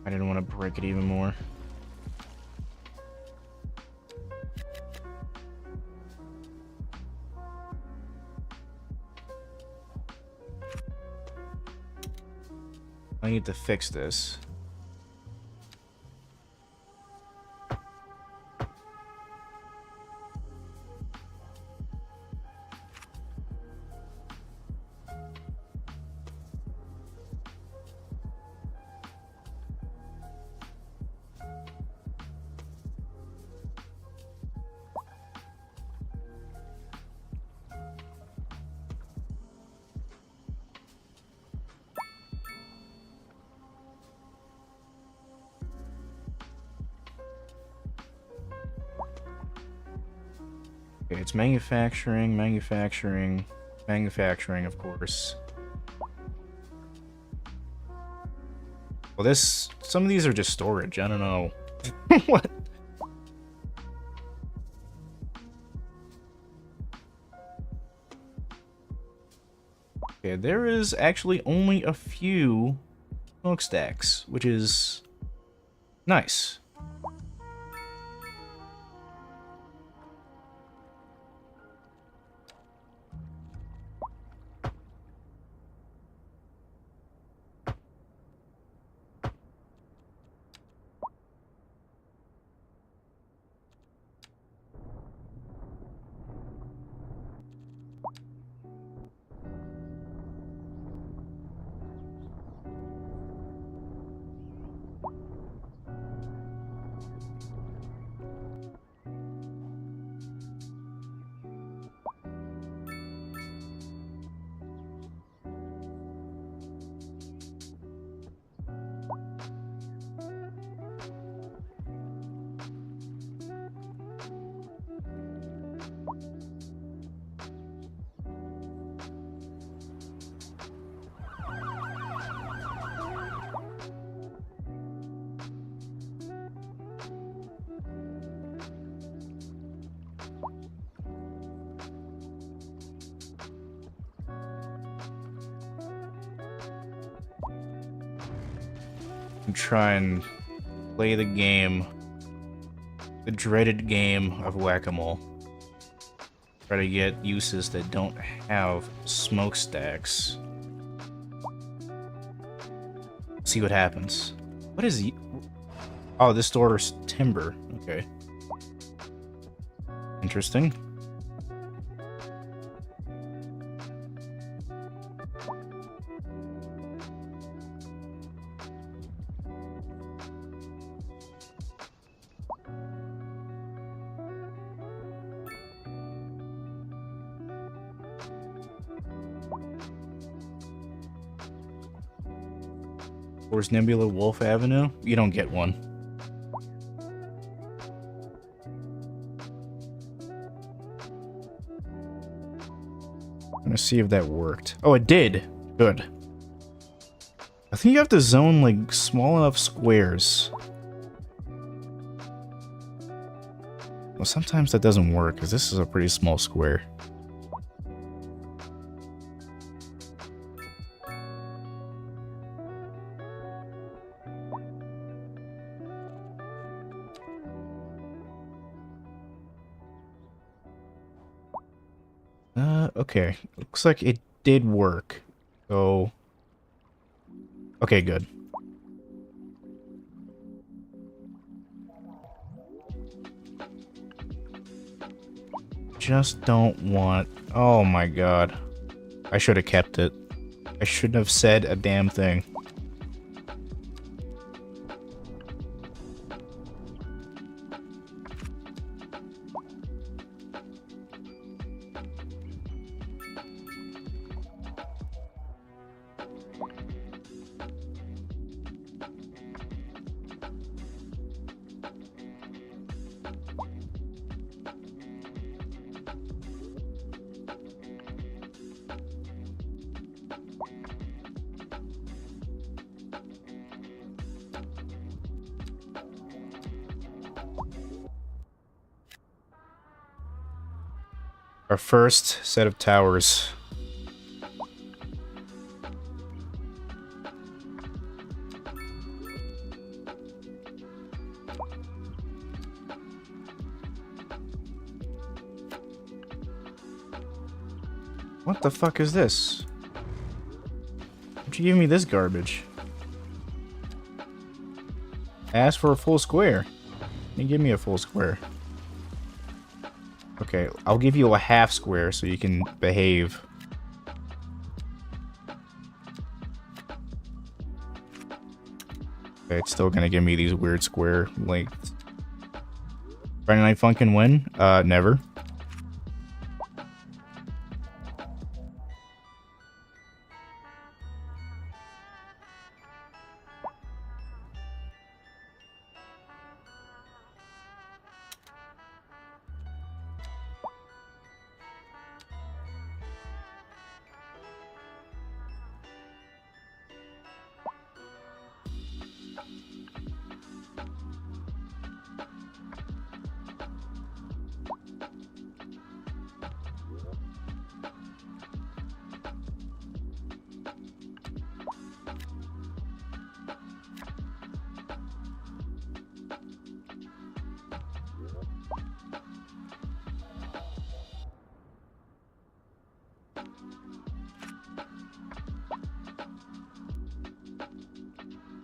I didn't want to break it even more. I need to fix this. Okay, it's manufacturing, manufacturing, manufacturing, of course. Well, this... some of these are just storage. I don't know. What? Okay, there is actually only a few smokestacks, which is nice. and try and play the game, the dreaded game of whack-a-mole. Try to get uses that don't have smokestacks. See what happens. What is he? Oh, this store's timber. Okay. Interesting. Where's Nebula Wolf Avenue? You don't get one. I'm gonna see if that worked. Oh, it did. Good. I think you have to zone like small enough squares. Well, sometimes that doesn't work because this is a pretty small square. Okay. Looks like it did work. So... okay, good. Just don't want... oh my god. I should have kept it. I shouldn't have said a damn thing. Our first set of towers. What the fuck is this? Why'd you give me this garbage? I asked for a full square. You give me a full square. Okay, I'll give you a half square so you can behave. Okay, it's still gonna give me these weird square lengths. Friday Night Fun can win? Never.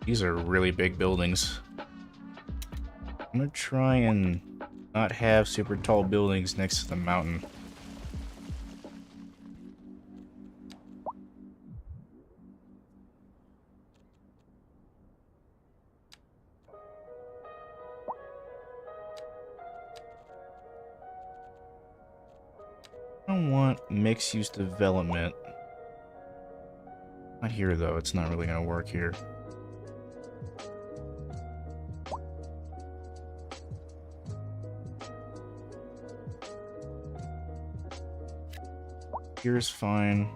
These are really big buildings. I'm gonna try and not have super tall buildings next to the mountain. I don't want mixed-use development. Not here, though. It's not really gonna work here. Here's fine.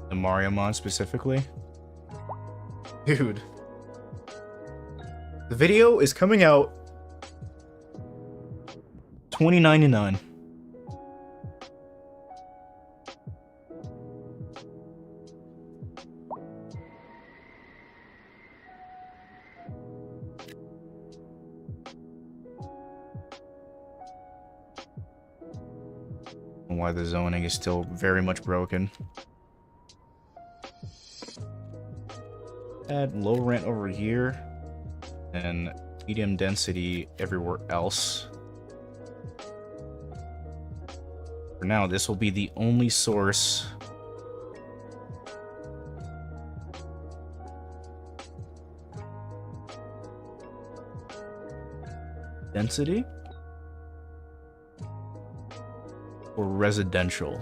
The Mario mod specifically. Dude. The video is coming out $20.99. Why the zoning is still very much broken. Add low rent over here and medium density everywhere else. For now, this will be the only source. Density? Or residential?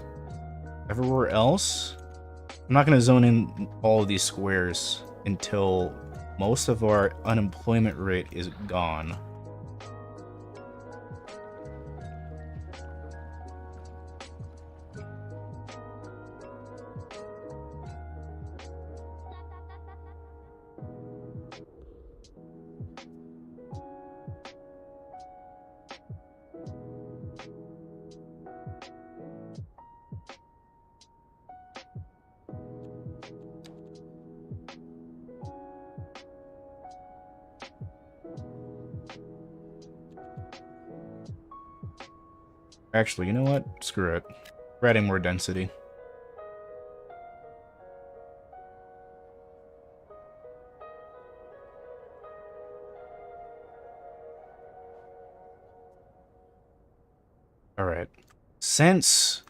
Everywhere else? I'm not going to zone in all of these squares until most of our unemployment rate is gone. Actually, you know what? Screw it. We're adding more density. Alright. Since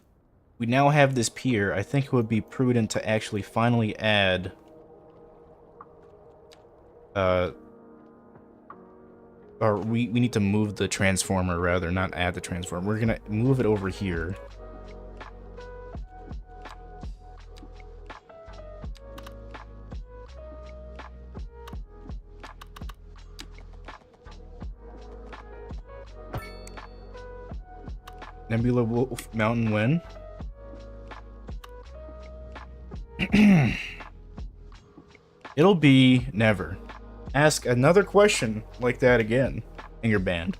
we now have this pier, I think it would be prudent to actually finally add or we need to move the transformer, rather, not add the transformer. We're gonna move it over here. Nebula Wolf Mountain when? It'll be never. Ask another question like that again, and you're banned.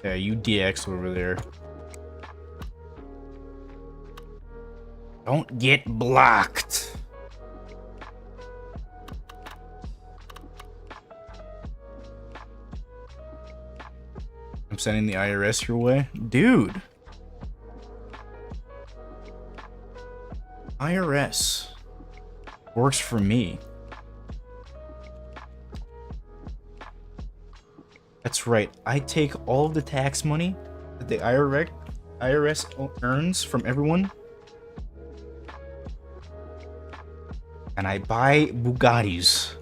Yeah, you DX over there. Don't get blocked. I'm sending the IRS your way. Dude. IRS works for me. That's right. I take all of the tax money that the IRS earns from everyone, and I buy Bugattis.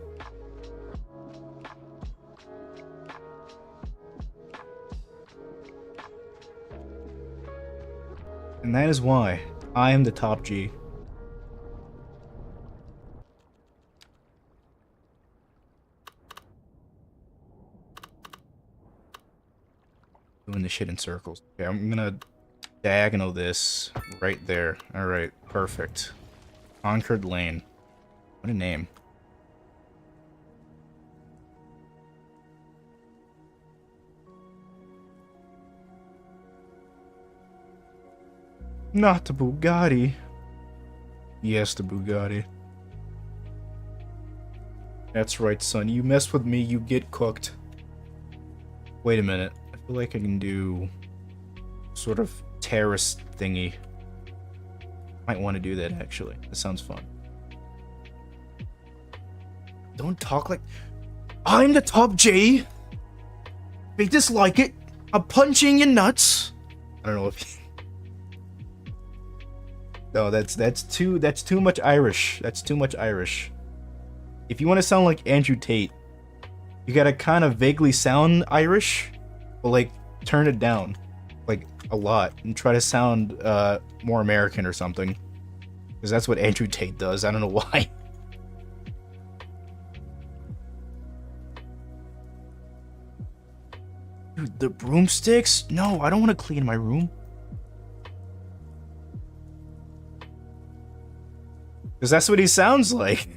And that is why I am the top G. Doing the shit in circles. Okay, I'm gonna diagonal this right there. Alright, perfect. Concord Lane. What a name. Not the Bugatti. Yes, the Bugatti. That's right, son. You mess with me, you get cooked. Wait a minute. I feel like I can do sort of terrace thingy. Might want to do that, actually. That sounds fun. Don't talk like... I'm the top J! If you dislike it, I'm punching your nuts! I don't know if... No, that's too much Irish. That's too much Irish. If you want to sound like Andrew Tate, you gotta kind of vaguely sound Irish, but like turn it down, like a lot, and try to sound more American or something, because that's what Andrew Tate does. I don't know why. the broomsticks? No, I don't want to clean my room. Because that's what he sounds like.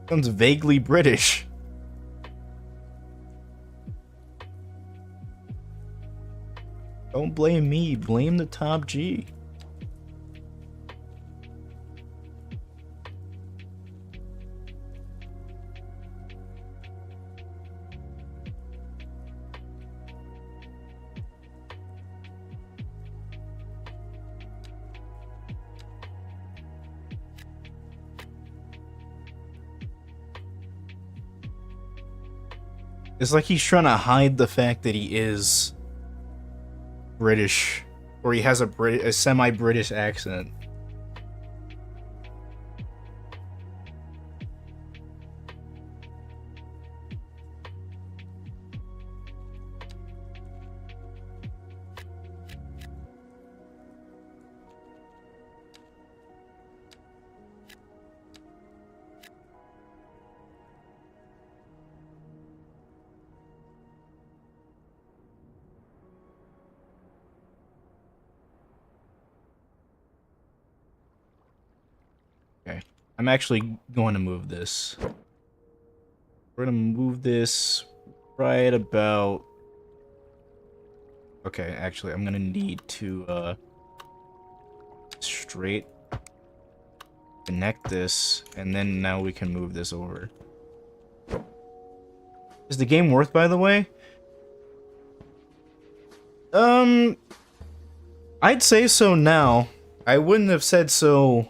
Sounds vaguely British. Don't blame me, blame the top G. It's like he's trying to hide the fact that he is British, or he has a semi-British accent. Okay, I'm actually going to move this. We're gonna move this right about... Okay, actually, I'm gonna need to, straight connect this, and then now we can move this over. Is the game worth, by the way? I'd say so now. I wouldn't have said so,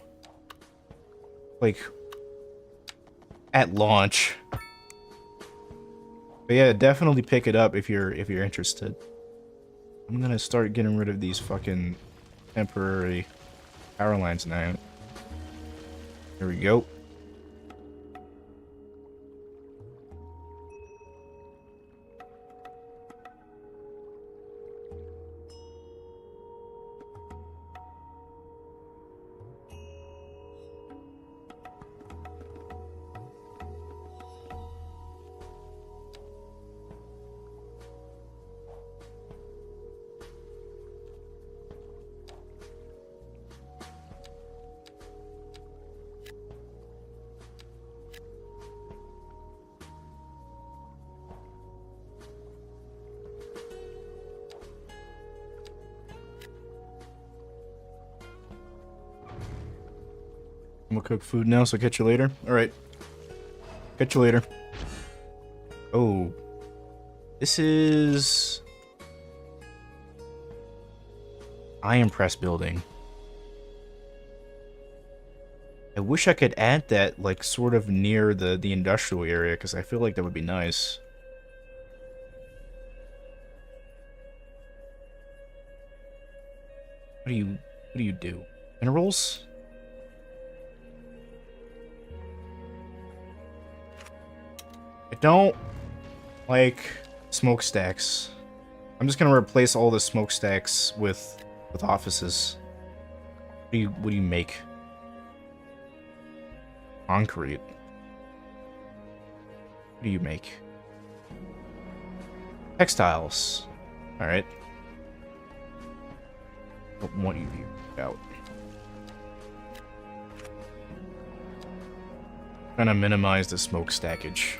like, at launch. But yeah, definitely pick it up if you're interested. I'm gonna start getting rid of these fucking temporary power lines now. Here we go. I'm gonna cook food now, so catch you later. Alright. Catch you later. Oh. This is... Iron press building. I wish I could add that, like, sort of near the industrial area, because I feel like that would be nice. What do you do? Minerals? I don't like smokestacks. I'm just gonna replace all the smokestacks with offices. What do you make? Concrete. What do you make? Textiles. Alright. Don't want you out. Trying to minimize the smoke stackage.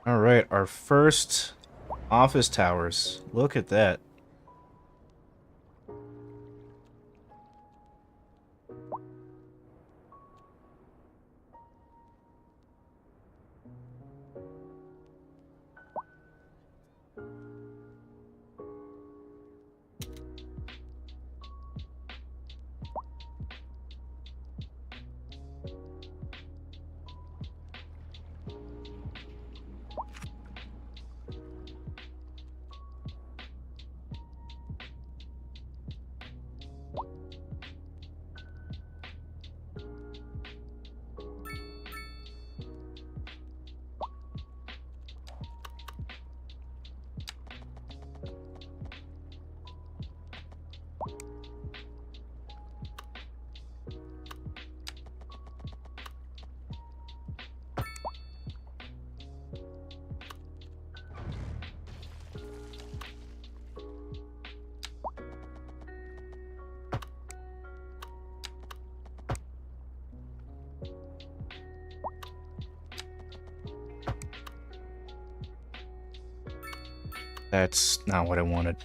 Alright, our first office towers. Look at that. That's not what I wanted.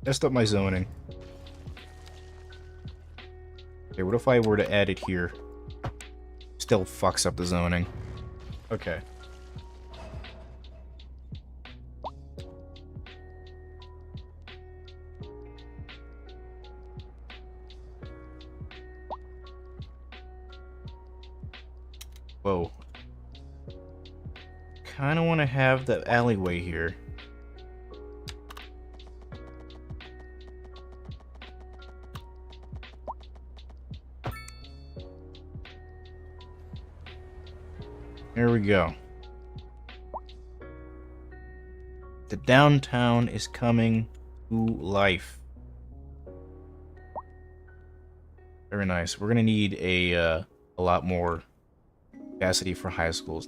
Messed up my zoning. Okay, what if I were to add it here? Still fucks up the zoning. Okay. Whoa. Kinda wanna have the alleyway here. There we go. The downtown is coming to life. Very nice. We're gonna need a lot more capacity for high schools.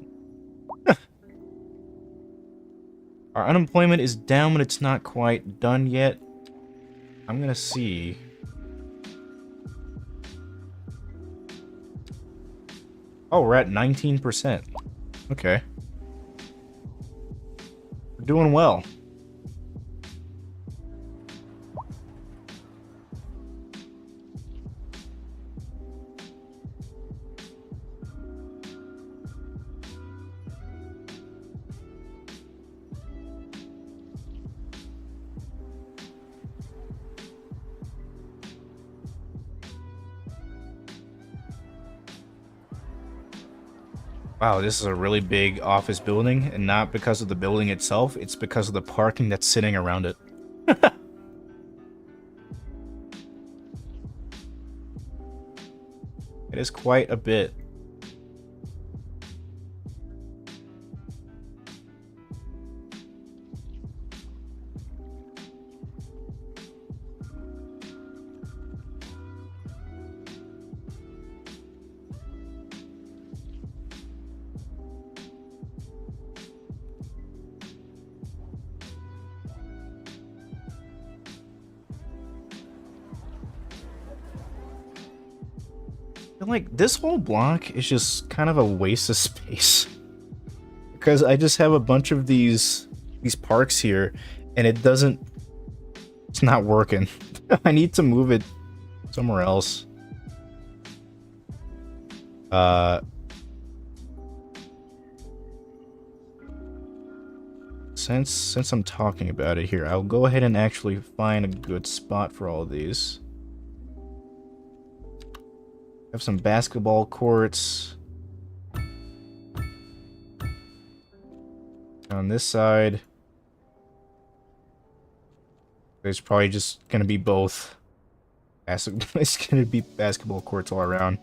Our unemployment is down, but it's not quite done yet. I'm gonna see. Oh, we're at 19%. Okay. We're doing well. Wow, this is a really big office building, and not because of the building itself, it's because of the parking that's sitting around it. It is quite a bit. Like, this whole block is just kind of a waste of space. Because I just have a bunch of these parks here, and it's not working. I need to move it somewhere else. Since I'm talking about it here, I'll go ahead and actually find a good spot for all of these. Have some basketball courts. On this side, there's probably just gonna be both. It's gonna be basketball courts all around.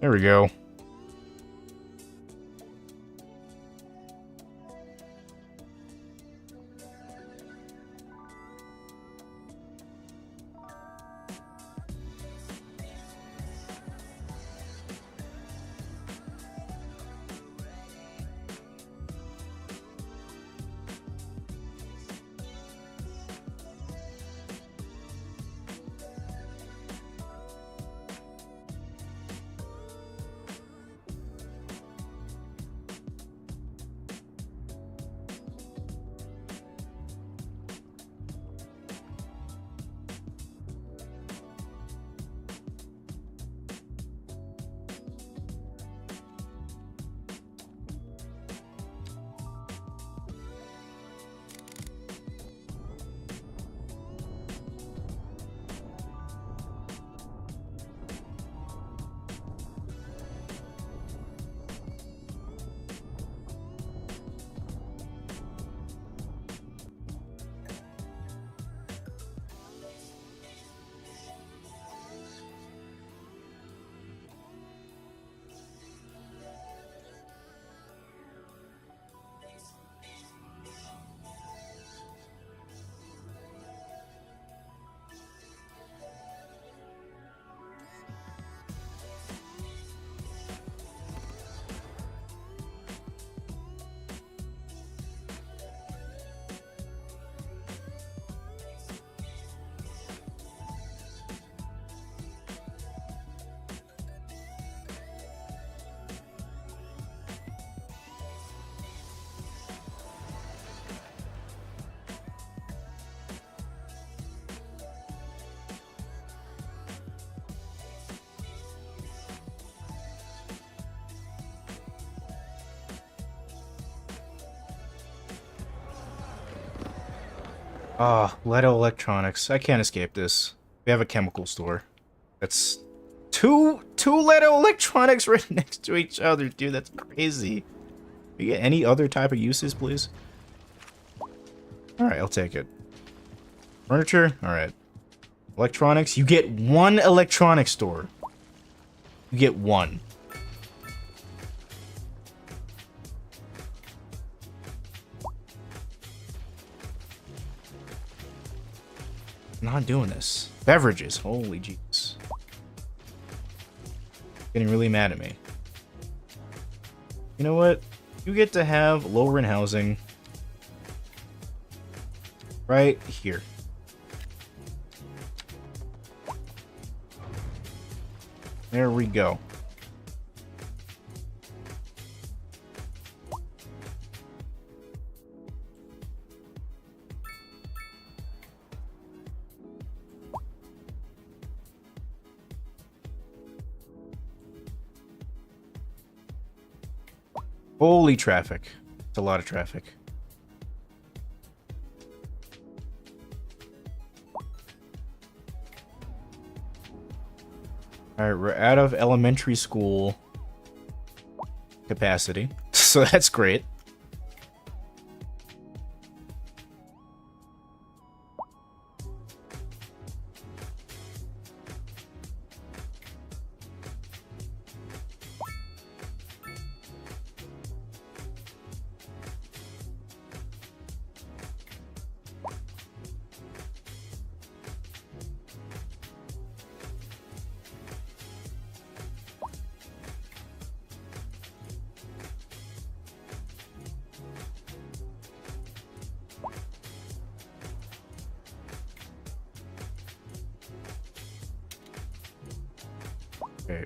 There we go. Ah, Leto Electronics. I can't escape this. We have a chemical store. That's two Leto Electronics right next to each other, dude. That's crazy. Can you get any other type of uses, please? Alright, I'll take it. Furniture? Alright. Electronics? You get one electronics store. You get one. I'm not doing this. Beverages. Holy jeez. Getting really mad at me. You know what? You get to have lower in housing right here. There we go. Holy traffic. It's a lot of traffic. Alright, we're out of elementary school capacity, so that's great. Okay.